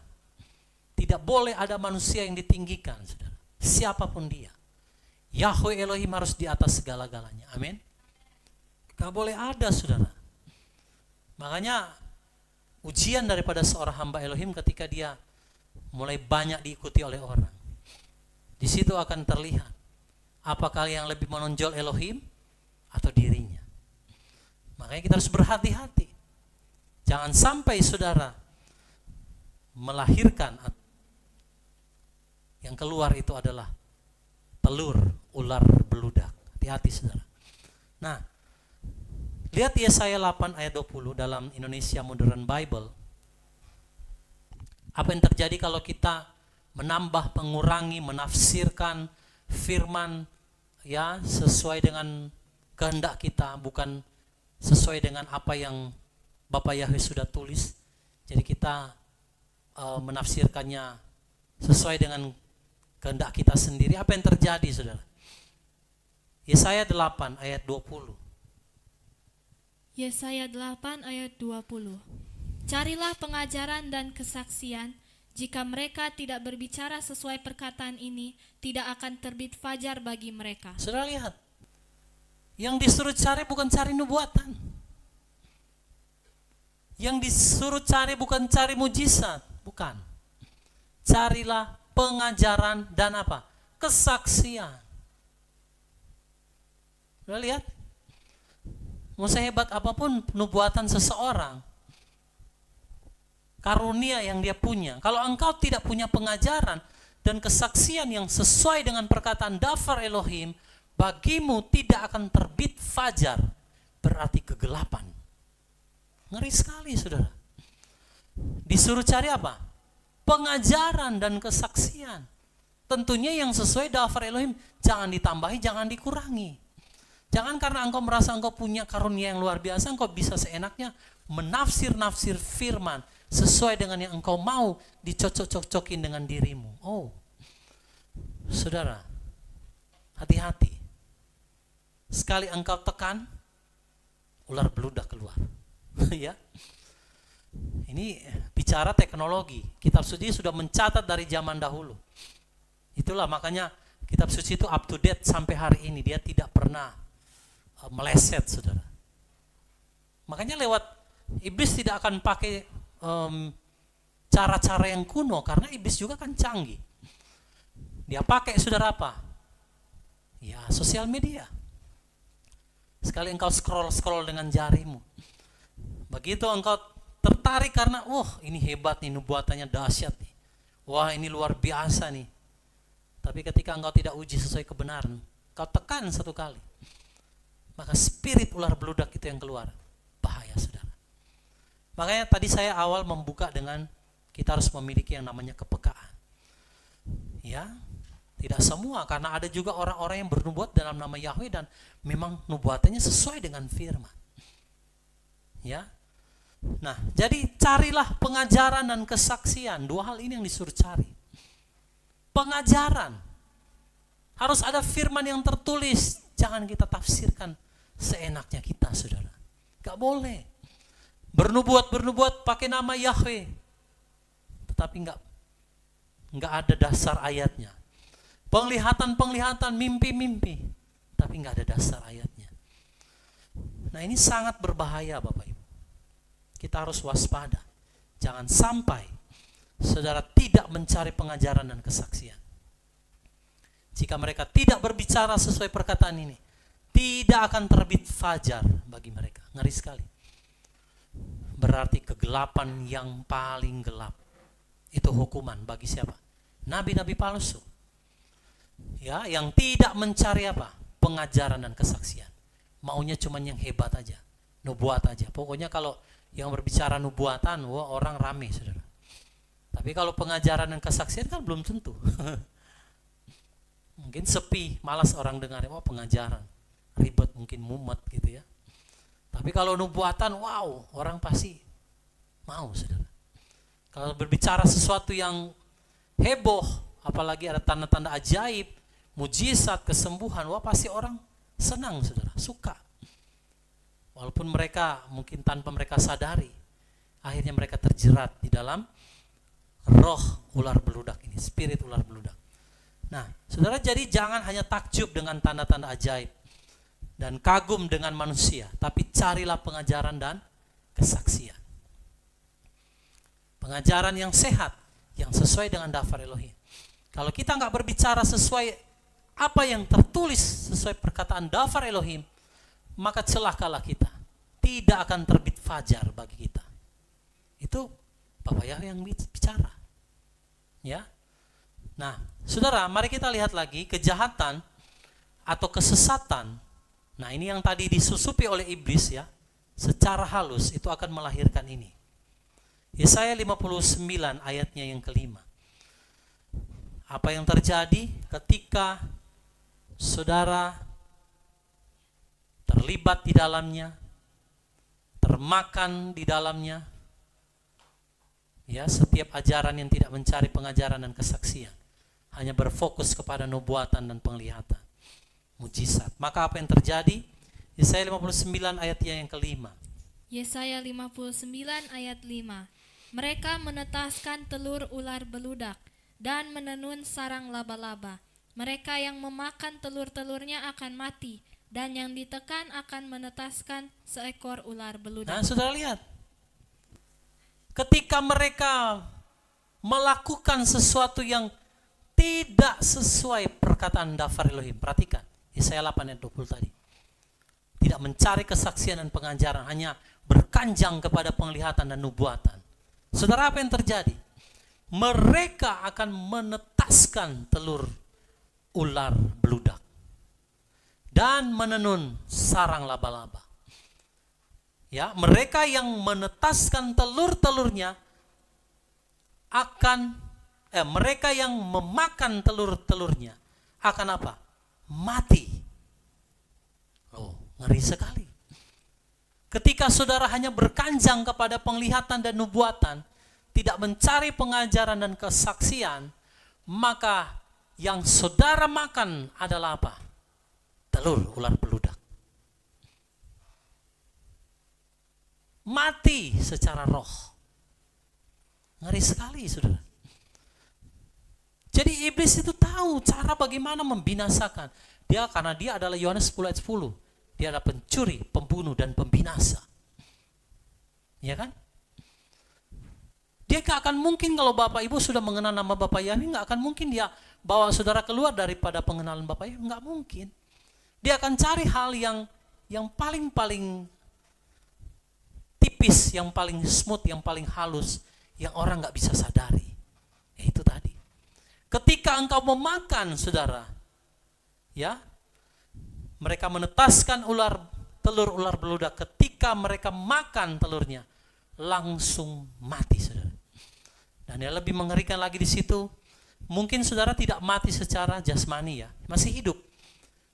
Tidak boleh ada manusia yang ditinggikan saudara. Siapapun dia. Yahweh Elohim harus di atas segala-galanya. Amin. Gak boleh ada saudara. Makanya ujian daripada seorang hamba Elohim ketika dia mulai banyak diikuti oleh orang. Di situ akan terlihat apakah yang lebih menonjol Elohim atau dirinya. Makanya kita harus berhati-hati. Jangan sampai saudara melahirkan yang keluar itu adalah telur ular beludak. Hati-hati saudara. Nah, lihat Yesaya 8 ayat 20 dalam Indonesia Modern Bible. Apa yang terjadi kalau kita menambah, mengurangi, menafsirkan firman ya sesuai dengan kehendak kita, bukan sesuai dengan apa yang Bapak Yahweh sudah tulis. Jadi kita menafsirkannya sesuai dengan kehendak kita sendiri. Apa yang terjadi saudara? Yesaya 8 ayat 20. Yesaya 8 ayat 20. Carilah pengajaran dan kesaksian, jika mereka tidak berbicara sesuai perkataan ini, tidak akan terbit fajar bagi mereka. Saudara lihat, yang disuruh cari bukan cari nubuatan. Yang disuruh cari bukan cari mujizat, bukan. Carilah pengajaran dan apa? Kesaksian. Saudara lihat, mau sehebat apapun nubuatan seseorang, karunia yang dia punya, kalau engkau tidak punya pengajaran, dan kesaksian yang sesuai dengan perkataan Dafar Elohim, bagimu tidak akan terbit fajar, berarti kegelapan. Ngeri sekali, saudara. Disuruh cari apa? Pengajaran dan kesaksian. Tentunya yang sesuai Dafar Elohim, jangan ditambahi, jangan dikurangi. Jangan karena engkau merasa engkau punya karunia yang luar biasa, engkau bisa seenaknya menafsir-nafsir firman sesuai dengan yang engkau mau, dicocok-cocokin dengan dirimu. Oh, saudara, hati-hati. Sekali engkau tekan, ular beludak keluar. Ya, ini bicara teknologi. Kitab suci sudah mencatat dari zaman dahulu. Itulah makanya kitab suci itu up to date sampai hari ini. Dia tidak pernah meleset, saudara. Makanya lewat iblis tidak akan pakai cara-cara yang kuno, karena iblis juga kan canggih. Dia pakai, saudara, apa? Ya, sosial media. Sekali engkau scroll dengan jarimu, begitu engkau tertarik karena ini hebat nih, nubuatannya dahsyat nih, wah ini luar biasa nih. Tapi ketika engkau tidak uji sesuai kebenaran, kau tekan satu kali, maka spirit ular beludak itu yang keluar. Bahaya, saudara. Makanya tadi saya awal membuka dengan kita harus memiliki yang namanya kepekaan. Ya, tidak semua, karena ada juga orang-orang yang bernubuat dalam nama Yahweh dan memang nubuatannya sesuai dengan firman. Ya. Nah, jadi carilah pengajaran dan kesaksian. Dua hal ini yang disuruh cari. Pengajaran. Harus ada firman yang tertulis. Jangan kita tafsirkan seenaknya kita, saudara. Gak boleh. Bernubuat pakai nama Yahweh. Tetapi gak ada dasar ayatnya. Penglihatan, mimpi-mimpi, tapi nggak ada dasar ayatnya. Nah, ini sangat berbahaya, Bapak Ibu. Kita harus waspada. Jangan sampai saudara tidak mencari pengajaran dan kesaksian. Jika mereka tidak berbicara sesuai perkataan ini, tidak akan terbit fajar bagi mereka. Ngeri sekali. Berarti kegelapan yang paling gelap. Itu hukuman bagi siapa? Nabi-nabi palsu. Ya, yang tidak mencari apa? Pengajaran dan kesaksian. Maunya cuman yang hebat aja, nubuat aja. Pokoknya kalau yang berbicara nubuatan, wah orang rame, saudara. Tapi kalau pengajaran dan kesaksian kan belum tentu. Mungkin sepi, malas orang dengar, wah pengajaran, ribet, mungkin mumet gitu ya. Tapi kalau nubuatan, wow, orang pasti mau, saudara. Kalau berbicara sesuatu yang heboh, apalagi ada tanda-tanda ajaib, mujizat, kesembuhan, wah pasti orang senang, saudara, suka. Walaupun mereka mungkin tanpa mereka sadari, akhirnya mereka terjerat di dalam roh ular beludak ini, spirit ular beludak. Nah, saudara, jadi jangan hanya takjub dengan tanda-tanda ajaib dan kagum dengan manusia, tapi carilah pengajaran dan kesaksian. Pengajaran yang sehat, yang sesuai dengan Dafar Elohim. Kalau kita nggak berbicara sesuai apa yang tertulis sesuai perkataan Dafar Elohim, maka celakalah kita. Tidak akan terbit fajar bagi kita. Itu Bapak Yahweh yang bicara. Ya. Nah, saudara, mari kita lihat lagi kejahatan atau kesesatan. Nah, ini yang tadi disusupi oleh iblis ya, secara halus itu akan melahirkan ini. Yesaya 59 ayatnya yang kelima. Apa yang terjadi ketika saudara terlibat di dalamnya, termakan di dalamnya, ya, setiap ajaran yang tidak mencari pengajaran dan kesaksian, hanya berfokus kepada nubuatan dan penglihatan, mujizat. Maka apa yang terjadi? Yesaya 59 ayat yang kelima. Yesaya 59 ayat 5. Mereka menetaskan telur ular beludak dan menenun sarang laba-laba. Mereka yang memakan telur-telurnya akan mati, dan yang ditekan akan menetaskan seekor ular beludak. Nah, saudara lihat. Ketika mereka melakukan sesuatu yang tidak sesuai perkataan Dafar Elohim, perhatikan, Yesaya 8 ayat 20 tadi. Tidak mencari kesaksian dan pengajaran, hanya berkanjang kepada penglihatan dan nubuatan. Saudara, apa yang terjadi? Mereka akan menetaskan menetaskan telur ular beludak dan menenun sarang laba-laba. Ya, mereka yang menetaskan telur-telurnya mereka yang memakan telur-telurnya akan apa? Mati. Oh, ngeri sekali. Ketika saudara hanya berkanjang kepada penglihatan dan nubuatan, tidak mencari pengajaran dan kesaksian, maka yang saudara makan adalah apa? Telur ular beludak. Mati secara roh. Ngeri sekali, saudara. Jadi iblis itu tahu cara bagaimana membinasakan. Karena dia adalah Yohanes 10 ayat 10. Dia adalah pencuri, pembunuh, dan pembinasa. Ya kan? Dia gak akan mungkin kalau Bapak Ibu sudah mengenal nama Bapak Yani, gak akan mungkin dia bawa saudara keluar daripada pengenalan Bapak Ibu. Gak mungkin. Dia akan cari hal yang paling tipis, yang paling smooth, yang paling halus, yang orang gak bisa sadari. Ya itu tadi. Ketika engkau memakan, saudara, ya, mereka menetaskan telur ular beludak. Ketika mereka makan telurnya, langsung mati, saudara. Dan yang lebih mengerikan lagi di situ, mungkin saudara tidak mati secara jasmani, ya, masih hidup.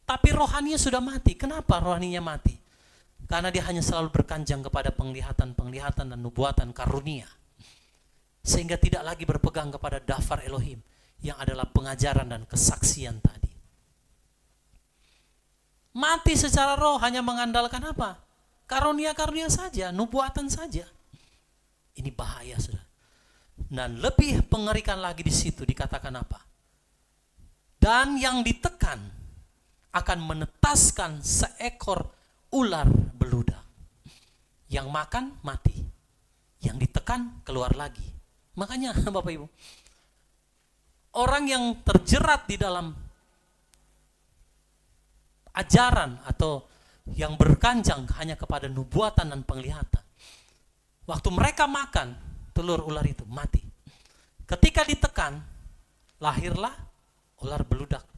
Tapi rohaninya sudah mati. Kenapa rohaninya mati? Karena dia hanya selalu berkanjang kepada penglihatan dan nubuatan karunia. Sehingga tidak lagi berpegang kepada dafar Elohim, yang adalah pengajaran dan kesaksian tadi. Mati secara roh hanya mengandalkan apa? Karunia-karunia saja, nubuatan saja. Ini bahaya, saudara. Dan lebih mengerikan lagi di situ dikatakan apa? Dan yang ditekan akan menetaskan seekor ular beludak. Yang makan mati, yang ditekan keluar lagi. Makanya Bapak Ibu, orang yang terjerat di dalam ajaran atau yang berkanjang hanya kepada nubuatan dan penglihatan, waktu mereka makan telur ular itu mati. Ketika ditekan, lahirlah ular beludak.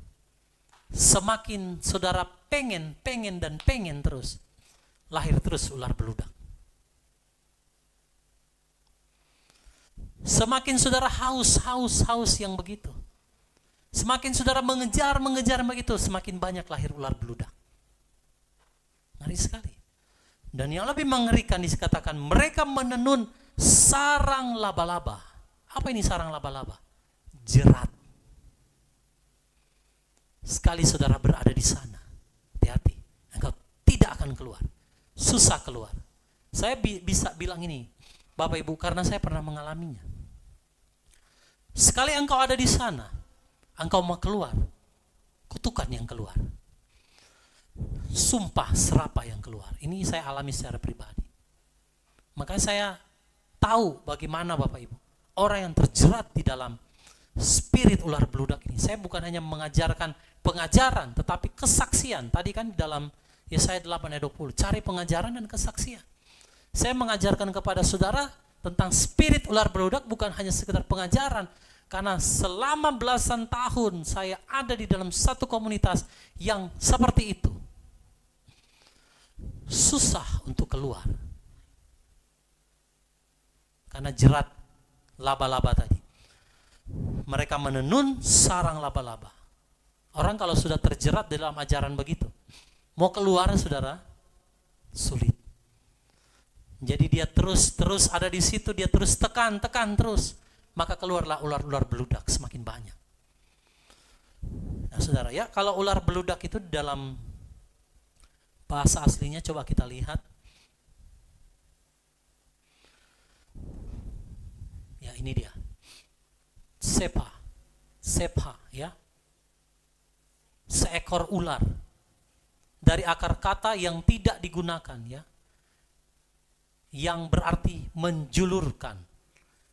Semakin saudara pengen terus, lahir terus ular beludak. Semakin saudara haus yang begitu, semakin saudara mengejar begitu, semakin banyak lahir ular beludak. Ngeri sekali. Dan yang lebih mengerikan dikatakan mereka menenun sarang laba-laba. Apa ini sarang laba-laba? Jerat. Sekali saudara berada di sana, hati-hati, engkau tidak akan keluar. Susah keluar. Saya bisa bilang ini, Bapak Ibu, karena saya pernah mengalaminya. Sekali engkau ada di sana, engkau mau keluar, kutukan yang keluar. Sumpah serapah yang keluar. Ini saya alami secara pribadi. Makanya saya tahu bagaimana Bapak Ibu, orang yang terjerat di dalam spirit ular beludak ini. Saya bukan hanya mengajarkan pengajaran, tetapi kesaksian. Tadi kan di dalam Yesaya 8 ayat 20, cari pengajaran dan kesaksian. Saya mengajarkan kepada saudara tentang spirit ular beludak bukan hanya sekedar pengajaran, karena selama belasan tahun saya ada di dalam satu komunitas yang seperti itu. Susah untuk keluar. Karena jerat laba-laba tadi. Mereka menenun sarang laba-laba. Orang kalau sudah terjerat dalam ajaran begitu, mau keluar saudara, sulit. Jadi dia terus ada di situ, dia terus tekan terus, maka keluarlah ular-ular beludak semakin banyak. Nah saudara ya, kalau ular beludak itu dalam bahasa aslinya coba kita lihat. Ya ini dia. Sepha ya. Seekor ular. Dari akar kata yang tidak digunakan ya. Yang berarti menjulurkan.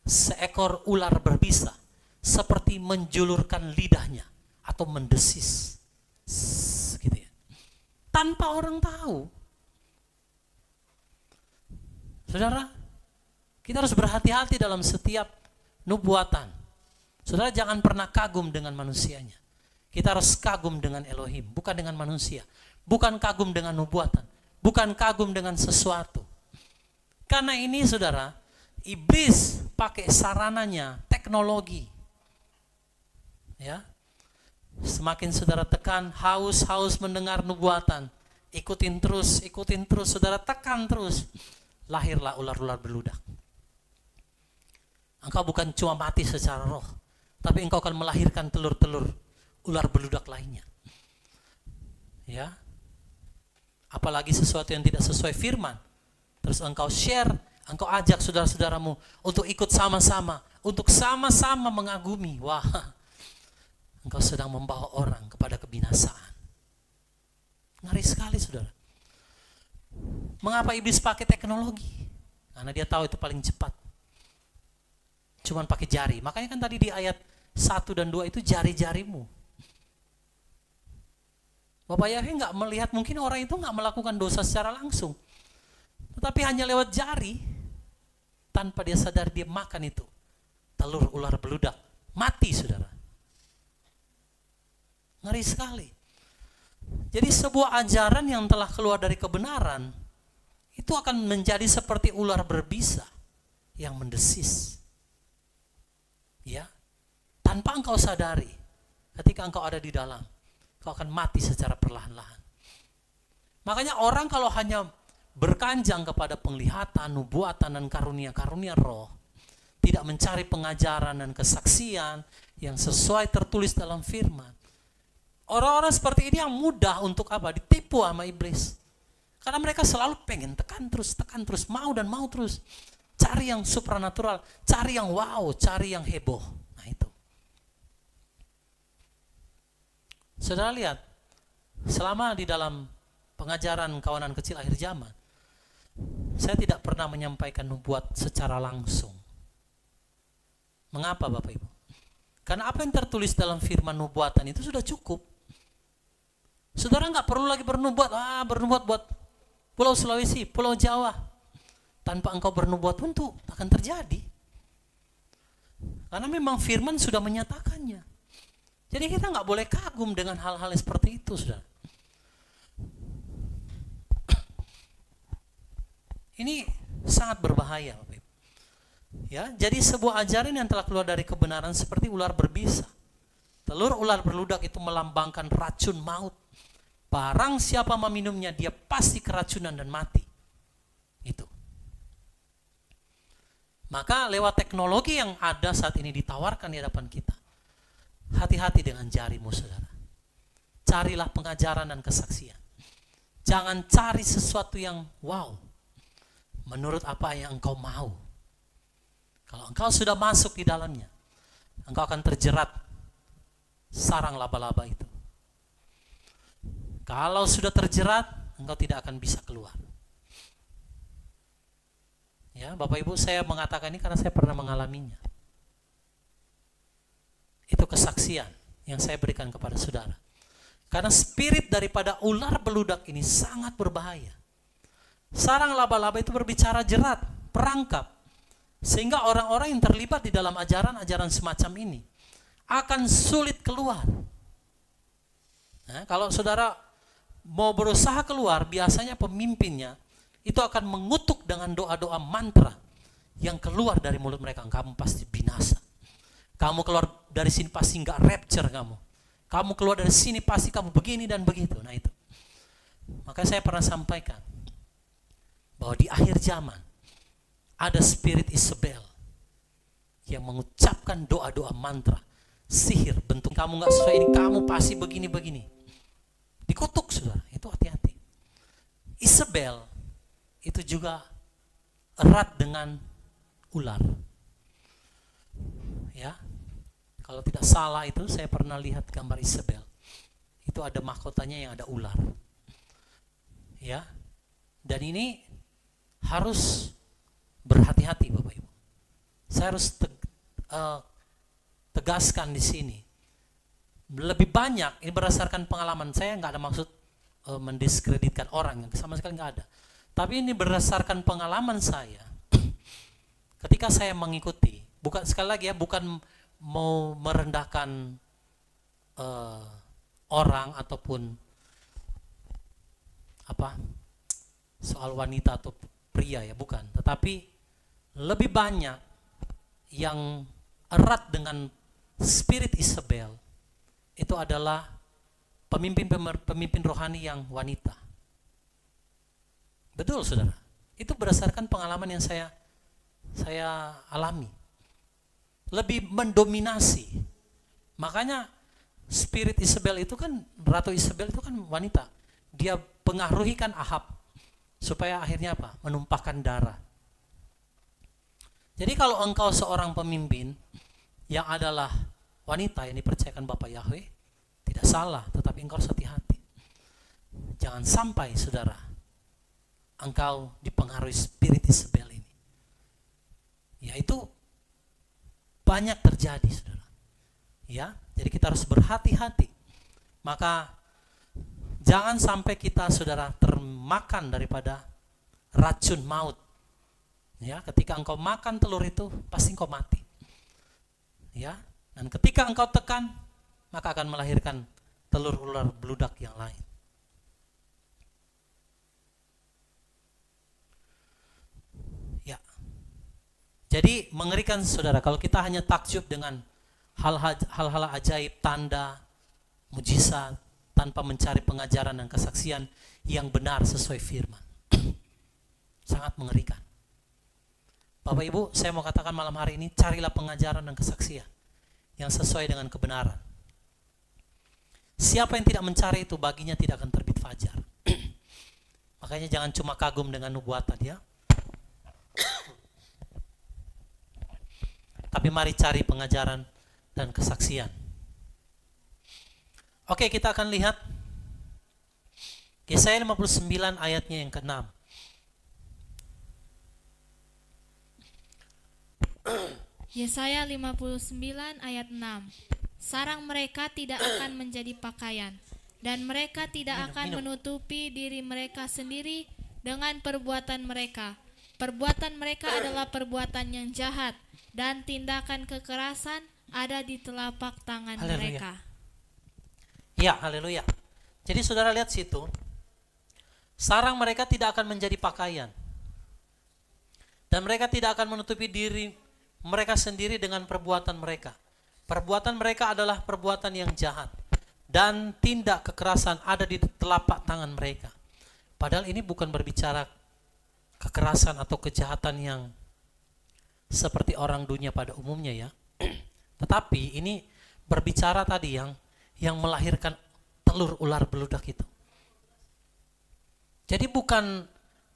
Seekor ular berbisa seperti menjulurkan lidahnya atau mendesis. Gitu ya. Tanpa orang tahu. Saudara, kita harus berhati-hati dalam setiap nubuatan. Saudara jangan pernah kagum dengan manusianya. Kita harus kagum dengan Elohim, bukan dengan manusia. Bukan kagum dengan nubuatan, bukan kagum dengan sesuatu. Karena ini saudara, iblis pakai sarananya, teknologi. Ya. Semakin saudara tekan, haus mendengar nubuatan. Ikutin terus, saudara tekan terus. Lahirlah ular-ular beludak. Engkau bukan cuma mati secara roh, tapi engkau akan melahirkan telur-telur ular beludak lainnya. Ya. Apalagi sesuatu yang tidak sesuai firman. Terus engkau share, engkau ajak saudara-saudaramu untuk ikut sama-sama, untuk sama-sama mengagumi. Wah, engkau sedang membawa orang kepada kebinasaan. Ngeri sekali saudara. Mengapa iblis pakai teknologi? Karena dia tahu itu paling cepat. Cuman pakai jari. Makanya kan tadi di ayat 1 dan 2 itu jari-jarimu. Bapak Yahweh nggak melihat, mungkin orang itu nggak melakukan dosa secara langsung. Tetapi hanya lewat jari. Tanpa dia sadar dia makan itu. Telur ular beludak. Mati saudara. Ngeri sekali. Jadi sebuah ajaran yang telah keluar dari kebenaran, itu akan menjadi seperti ular berbisa yang mendesis. Ya, tanpa engkau sadari, ketika engkau ada di dalam, engkau akan mati secara perlahan-lahan. Makanya orang kalau hanya berkanjang kepada penglihatan, nubuatan, dan karunia-karunia roh, tidak mencari pengajaran dan kesaksian yang sesuai tertulis dalam firman, orang-orang seperti ini yang mudah untuk apa? Ditipu sama iblis. Karena mereka selalu pengen tekan terus, mau dan mau terus. Cari yang supranatural, cari yang wow, cari yang heboh. Nah itu. Saudara lihat, selama di dalam pengajaran kawanan kecil akhir zaman, saya tidak pernah menyampaikan nubuat secara langsung. Mengapa Bapak Ibu? Karena apa yang tertulis dalam firman nubuatan itu sudah cukup. Saudara nggak perlu lagi bernubuat buat Pulau Sulawesi, Pulau Jawa. Tanpa engkau bernubuat pun itu akan terjadi. Karena memang firman sudah menyatakannya. Jadi kita nggak boleh kagum dengan hal-hal seperti itu, saudara. Ini sangat berbahaya, Bapak Ibu. Ya, jadi sebuah ajaran yang telah keluar dari kebenaran seperti ular berbisa. Telur ular beludak itu melambangkan racun maut. Barang siapa meminumnya, dia pasti keracunan dan mati. Itu. Maka lewat teknologi yang ada saat ini ditawarkan di hadapan kita, hati-hati dengan jarimu saudara. Carilah pengajaran dan kesaksian. Jangan cari sesuatu yang wow, menurut apa yang engkau mau. Kalau engkau sudah masuk di dalamnya, engkau akan terjerat sarang laba-laba itu. Kalau sudah terjerat, engkau tidak akan bisa keluar. Ya, Bapak Ibu, saya mengatakan ini karena saya pernah mengalaminya. Itu kesaksian yang saya berikan kepada saudara. Karena spirit daripada ular beludak ini sangat berbahaya. Sarang laba-laba itu berbicara jerat, perangkap. Sehingga orang-orang yang terlibat di dalam ajaran-ajaran semacam ini akan sulit keluar. Nah, kalau saudara mau berusaha keluar, biasanya pemimpinnya itu akan mengutuk dengan doa-doa mantra yang keluar dari mulut mereka. Kamu pasti binasa. Kamu keluar dari sini pasti enggak rapture kamu. Kamu keluar dari sini pasti kamu begini dan begitu. Nah itu. Makanya saya pernah sampaikan bahwa di akhir zaman ada spirit Isabel yang mengucapkan doa-doa mantra, sihir, bentuk kamu enggak sesuai ini, kamu pasti begini-begini. Dikutuk saudara, itu hati-hati. Isabel itu juga erat dengan ular. Ya. Kalau tidak salah itu saya pernah lihat gambar Isabel. Itu ada mahkotanya yang ada ular. Ya. Dan ini harus berhati-hati Bapak Ibu. Saya harus tegaskan di sini. Lebih banyak, ini berdasarkan pengalaman saya, nggak ada maksud mendiskreditkan orang, sama sekali nggak ada. Tapi ini berdasarkan pengalaman saya. Ketika saya mengikuti, bukan sekali lagi ya, bukan mau merendahkan orang ataupun apa soal wanita atau pria ya, bukan, tetapi lebih banyak yang erat dengan spirit Isabel itu adalah pemimpin rohani yang wanita. Betul saudara, itu berdasarkan pengalaman yang saya alami, lebih mendominasi. Makanya spirit Isabel itu kan, Ratu Isabel itu kan wanita. Dia pengaruhi kan Ahab supaya akhirnya apa? Menumpahkan darah. Jadi kalau engkau seorang pemimpin yang adalah wanita yang dipercayakan Bapak Yahweh, tidak salah, tetapi engkau harus hati-hati. Jangan sampai saudara engkau dipengaruhi spirit Isabel ini. Yaitu banyak terjadi saudara. Ya, jadi kita harus berhati-hati. Maka jangan sampai kita saudara termakan daripada racun maut. Ya, ketika engkau makan telur itu pasti engkau mati. Ya, dan ketika engkau tekan maka akan melahirkan telur ular beludak yang lain. Ya. Jadi mengerikan saudara kalau kita hanya takjub dengan hal-hal ajaib, tanda, mujizat tanpa mencari pengajaran dan kesaksian yang benar sesuai firman. Sangat mengerikan. Bapak Ibu, saya mau katakan malam hari ini, carilah pengajaran dan kesaksian yang sesuai dengan kebenaran. Siapa yang tidak mencari itu, baginya tidak akan terbit fajar. Makanya jangan cuma kagum dengan nubuatan ya. Tapi mari cari pengajaran dan kesaksian. Oke, kita akan lihat Yesaya 59 ayatnya yang ke-6. Yesaya 59 ayat 6. Sarang mereka tidak akan menjadi pakaian, dan mereka tidak akan menutupi diri mereka sendiri dengan perbuatan mereka. Perbuatan mereka adalah perbuatan yang jahat, dan tindakan kekerasan ada di telapak tangan mereka. Ya, haleluya. Jadi saudara lihat situ, sarang mereka tidak akan menjadi pakaian, dan mereka tidak akan menutupi diri mereka sendiri dengan perbuatan mereka. Perbuatan mereka adalah perbuatan yang jahat, dan tindak kekerasan ada di telapak tangan mereka. Padahal ini bukan berbicara kekerasan atau kejahatan yang seperti orang dunia pada umumnya ya. Tetapi ini berbicara tadi yang melahirkan telur ular beludak itu. Jadi bukan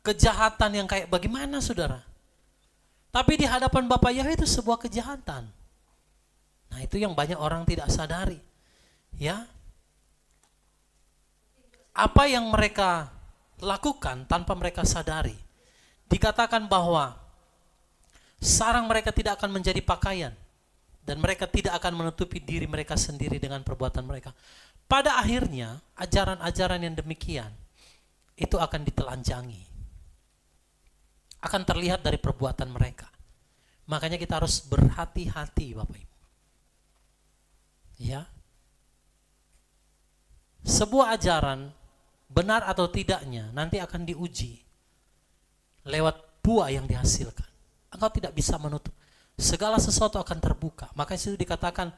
kejahatan yang kayak bagaimana saudara, tapi di hadapan Bapak Yahweh itu sebuah kejahatan. Nah itu yang banyak orang tidak sadari. Ya, apa yang mereka lakukan tanpa mereka sadari. Dikatakan bahwa sarang mereka tidak akan menjadi pakaian, dan mereka tidak akan menutupi diri mereka sendiri dengan perbuatan mereka. Pada akhirnya, ajaran-ajaran yang demikian itu akan ditelanjangi. Akan terlihat dari perbuatan mereka. Makanya kita harus berhati-hati Bapak Ibu. Ya. Sebuah ajaran benar atau tidaknya nanti akan diuji lewat buah yang dihasilkan. Engkau tidak bisa menutup. Segala sesuatu akan terbuka. Maka itu dikatakan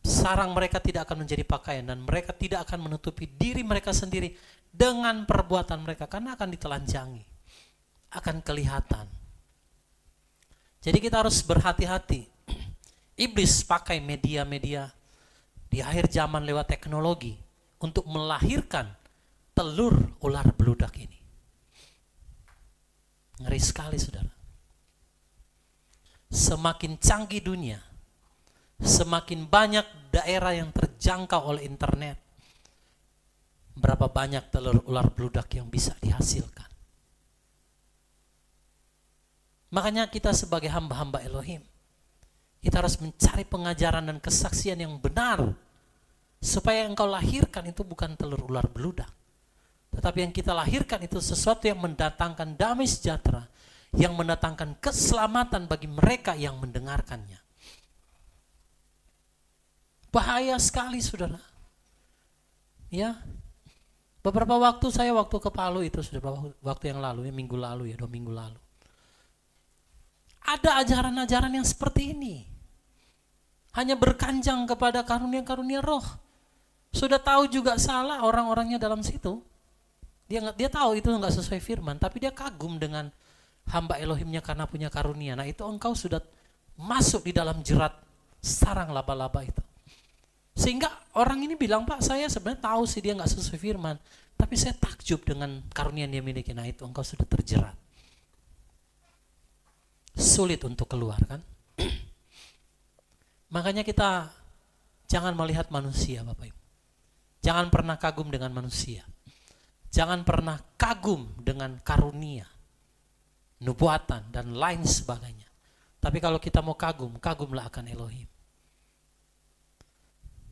sarang mereka tidak akan menjadi pakaian, dan mereka tidak akan menutupi diri mereka sendiri dengan perbuatan mereka, karena akan ditelanjangi, akan kelihatan. Jadi kita harus berhati-hati. Iblis pakai media-media di akhir zaman lewat teknologi untuk melahirkan telur ular beludak ini. Ngeri sekali saudara. Semakin canggih dunia, semakin banyak daerah yang terjangkau oleh internet, berapa banyak telur ular beludak yang bisa dihasilkan. Makanya kita sebagai hamba-hamba Elohim, kita harus mencari pengajaran dan kesaksian yang benar, supaya yang engkau lahirkan itu bukan telur ular beludak, tetapi yang kita lahirkan itu sesuatu yang mendatangkan damai sejahtera, yang mendatangkan keselamatan bagi mereka yang mendengarkannya. Bahaya sekali, saudara. Ya, beberapa waktu ke Palu itu sudah beberapa waktu yang lalu, ya, minggu lalu, ya 2 minggu lalu. Ada ajaran-ajaran yang seperti ini. Hanya berkanjang kepada karunia-karunia roh. Sudah tahu juga salah orang-orangnya dalam situ. Dia tahu itu enggak sesuai firman, tapi dia kagum dengan hamba Elohimnya karena punya karunia. Nah, itu engkau sudah masuk di dalam jerat sarang laba-laba itu. Sehingga orang ini bilang, Pak, saya sebenarnya tahu sih dia nggak sesuai firman, tapi saya takjub dengan karunia yang dia miliki. Nah, itu engkau sudah terjerat. Sulit untuk keluar, kan? Makanya kita jangan melihat manusia, Bapak Ibu. Jangan pernah kagum dengan manusia. Jangan pernah kagum dengan karunia, nubuatan, dan lain sebagainya. Tapi kalau kita mau kagum, kagumlah akan Elohim.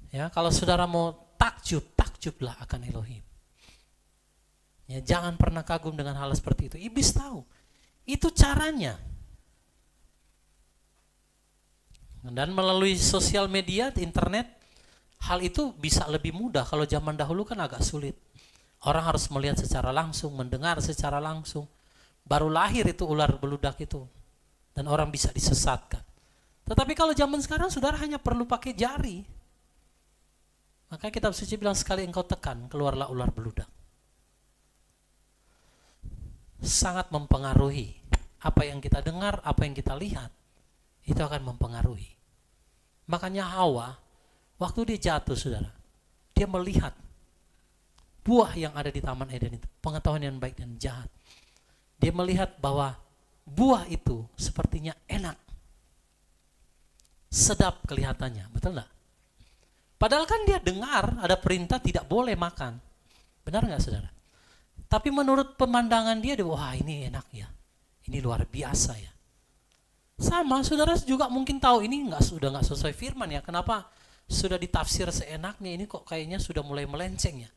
Ya, kalau saudara mau takjub, takjublah akan Elohim. Ya, jangan pernah kagum dengan hal seperti itu. Iblis tahu. Itu caranya. Dan melalui sosial media, internet, hal itu bisa lebih mudah. Kalau zaman dahulu kan agak sulit. Orang harus melihat secara langsung, mendengar secara langsung. Baru lahir itu ular beludak itu. Dan orang bisa disesatkan. Tetapi kalau zaman sekarang, saudara hanya perlu pakai jari. Maka kitab suci bilang, sekali engkau tekan, keluarlah ular beludak. Sangat mempengaruhi. Apa yang kita dengar, apa yang kita lihat, itu akan mempengaruhi. Makanya Hawa, waktu dia jatuh, saudara, dia melihat buah yang ada di Taman Eden itu, pengetahuan yang baik dan jahat. Dia melihat bahwa buah itu sepertinya enak, sedap kelihatannya, betul enggak? Padahal kan dia dengar ada perintah tidak boleh makan. Benar nggak, saudara? Tapi menurut pemandangan dia, wah ini enak ya. Ini luar biasa ya. Sama, saudara juga mungkin tahu ini sudah nggak sesuai firman ya. Kenapa sudah ditafsir seenaknya, ini kok kayaknya sudah mulai melenceng ya.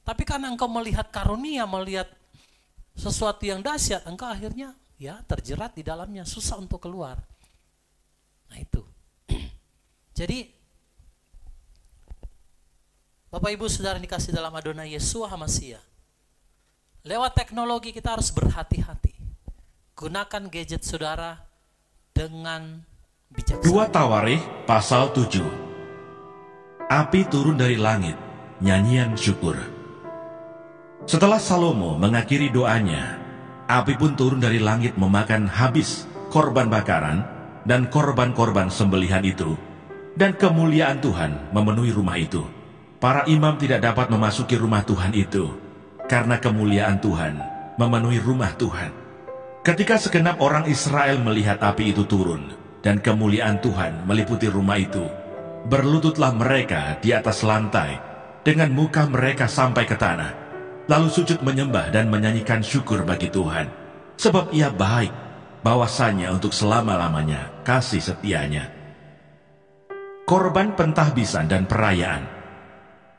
Tapi karena engkau melihat karunia, melihat sesuatu yang dahsyat, engkau akhirnya ya terjerat di dalamnya, susah untuk keluar. Nah itu. Jadi Bapak Ibu Saudara dikasih dalam Adonai Yeshua HaMashiach, lewat teknologi kita harus berhati-hati. Gunakan gadget saudara dengan bijaksana. 2 Tawarikh pasal 7. Api turun dari langit, nyanyian syukur. Setelah Salomo mengakhiri doanya, api pun turun dari langit memakan habis korban bakaran dan korban-korban sembelihan itu, dan kemuliaan Tuhan memenuhi rumah itu. Para imam tidak dapat memasuki rumah Tuhan itu, karena kemuliaan Tuhan memenuhi rumah Tuhan. Ketika segenap orang Israel melihat api itu turun, dan kemuliaan Tuhan meliputi rumah itu, berlututlah mereka di atas lantai, dengan muka mereka sampai ke tanah, lalu sujud menyembah dan menyanyikan syukur bagi Tuhan, sebab ia baik, bahwasanya untuk selama-lamanya kasih setianya. Korban pentahbisan dan perayaan.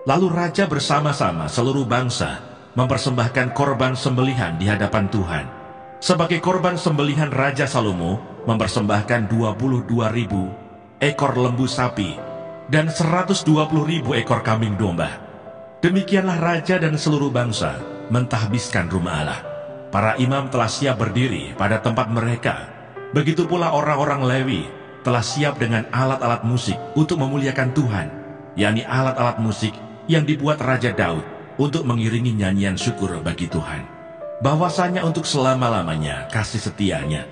Lalu raja bersama-sama seluruh bangsa mempersembahkan korban sembelihan di hadapan Tuhan. Sebagai korban sembelihan, Raja Salomo mempersembahkan 22.000 ekor lembu sapi dan 120.000 ekor kambing domba. Demikianlah raja dan seluruh bangsa mentahbiskan rumah Allah. Para imam telah siap berdiri pada tempat mereka. Begitu pula orang-orang Lewi telah siap dengan alat-alat musik untuk memuliakan Tuhan, yakni alat-alat musik yang dibuat Raja Daud untuk mengiringi nyanyian syukur bagi Tuhan, bahwasanya untuk selama-lamanya kasih setianya.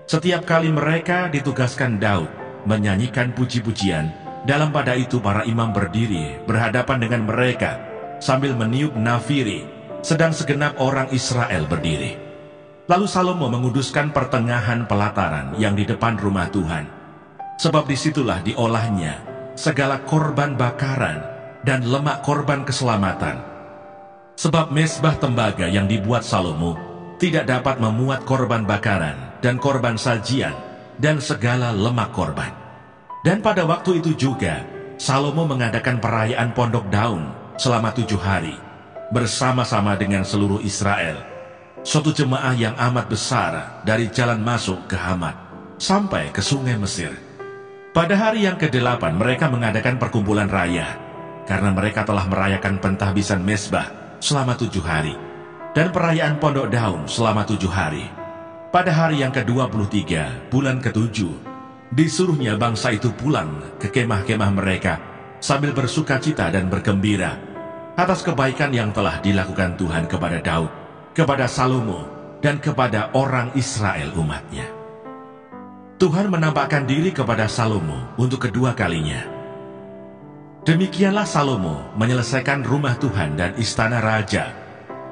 Setiap kali mereka ditugaskan Daud menyanyikan puji-pujian, dalam pada itu para imam berdiri berhadapan dengan mereka sambil meniup nafiri, sedang segenap orang Israel berdiri. Lalu Salomo menguduskan pertengahan pelataran yang di depan rumah Tuhan, sebab disitulah diolahnya segala korban bakaran dan lemak korban keselamatan. Sebab mezbah tembaga yang dibuat Salomo tidak dapat memuat korban bakaran dan korban sajian dan segala lemak korban. Dan pada waktu itu juga Salomo mengadakan perayaan Pondok Daun selama 7 hari bersama-sama dengan seluruh Israel, suatu jemaah yang amat besar dari jalan masuk ke Hamat sampai ke sungai Mesir. Pada hari yang ke-8 mereka mengadakan perkumpulan raya, karena mereka telah merayakan pentahbisan Mezbah selama 7 hari, dan perayaan Pondok Daun selama 7 hari. Pada hari yang ke-23, bulan ke-7, disuruhnya bangsa itu pulang ke kemah-kemah mereka sambil bersuka cita dan bergembira atas kebaikan yang telah dilakukan Tuhan kepada Daud, kepada Salomo, dan kepada orang Israel umatnya. Tuhan menampakkan diri kepada Salomo untuk kedua kalinya. Demikianlah Salomo menyelesaikan rumah Tuhan dan istana raja,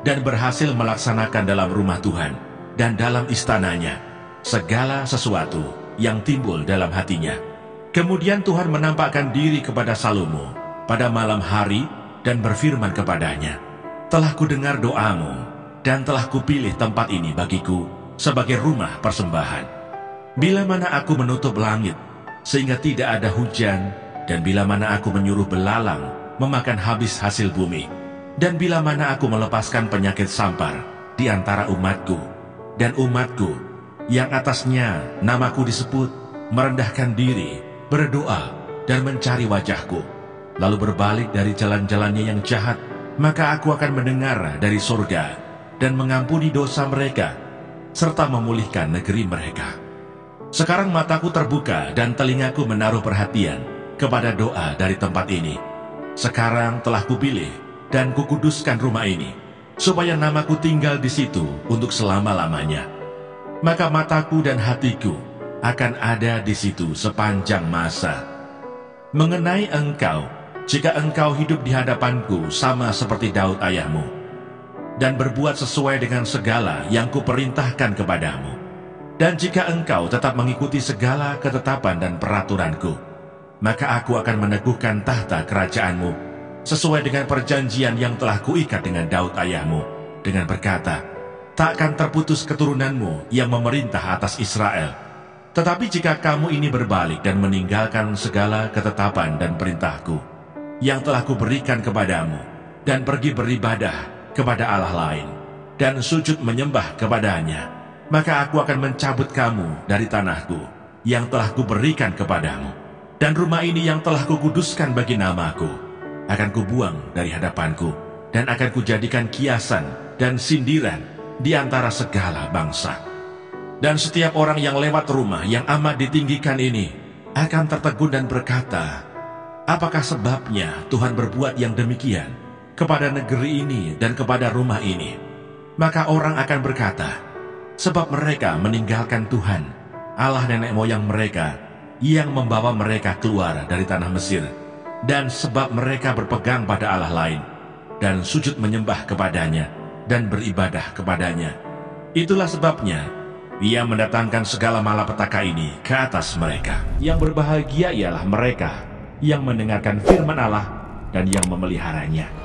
dan berhasil melaksanakan dalam rumah Tuhan dan dalam istananya segala sesuatu yang timbul dalam hatinya. Kemudian Tuhan menampakkan diri kepada Salomo pada malam hari dan berfirman kepadanya, "Telah kudengar doamu, dan telah kupilih tempat ini bagiku sebagai rumah persembahan. Bila mana aku menutup langit sehingga tidak ada hujan, dan bila mana aku menyuruh belalang memakan habis hasil bumi, dan bila mana aku melepaskan penyakit sampar di antara umatku, dan umatku yang atasnya namaku disebut merendahkan diri, berdoa, dan mencari wajahku, lalu berbalik dari jalan-jalannya yang jahat, maka aku akan mendengar dari surga dan mengampuni dosa mereka, serta memulihkan negeri mereka. Sekarang mataku terbuka dan telingaku menaruh perhatian kepada doa dari tempat ini. Sekarang telah kupilih dan kukuduskan rumah ini, supaya namaku tinggal di situ untuk selama-lamanya. Maka mataku dan hatiku akan ada di situ sepanjang masa. Mengenai engkau, jika engkau hidup di hadapanku sama seperti Daud ayahmu, dan berbuat sesuai dengan segala yang kuperintahkan kepadamu, dan jika engkau tetap mengikuti segala ketetapan dan peraturanku, maka aku akan meneguhkan tahta kerajaanmu sesuai dengan perjanjian yang telah kuikat dengan Daud ayahmu, dengan berkata, takkan terputus keturunanmu yang memerintah atas Israel. Tetapi jika kamu ini berbalik dan meninggalkan segala ketetapan dan perintahku yang telah kuberikan kepadamu, dan pergi beribadah kepada Allah lain, dan sujud menyembah kepadanya, maka aku akan mencabut kamu dari tanahku yang telah kuberikan kepadamu, dan rumah ini yang telah kukuduskan bagi namaku akan kubuang dari hadapanku, dan akan kujadikan kiasan dan sindiran di antara segala bangsa. Dan setiap orang yang lewat rumah yang amat ditinggikan ini akan tertegun dan berkata, apakah sebabnya Tuhan berbuat yang demikian kepada negeri ini dan kepada rumah ini? Maka orang akan berkata, sebab mereka meninggalkan Tuhan, Allah nenek moyang mereka, yang membawa mereka keluar dari tanah Mesir, dan sebab mereka berpegang pada Allah lain, dan sujud menyembah kepadanya, dan beribadah kepadanya. Itulah sebabnya Ia mendatangkan segala malapetaka ini ke atas mereka. Yang berbahagia ialah mereka yang mendengarkan firman Allah dan yang memeliharanya.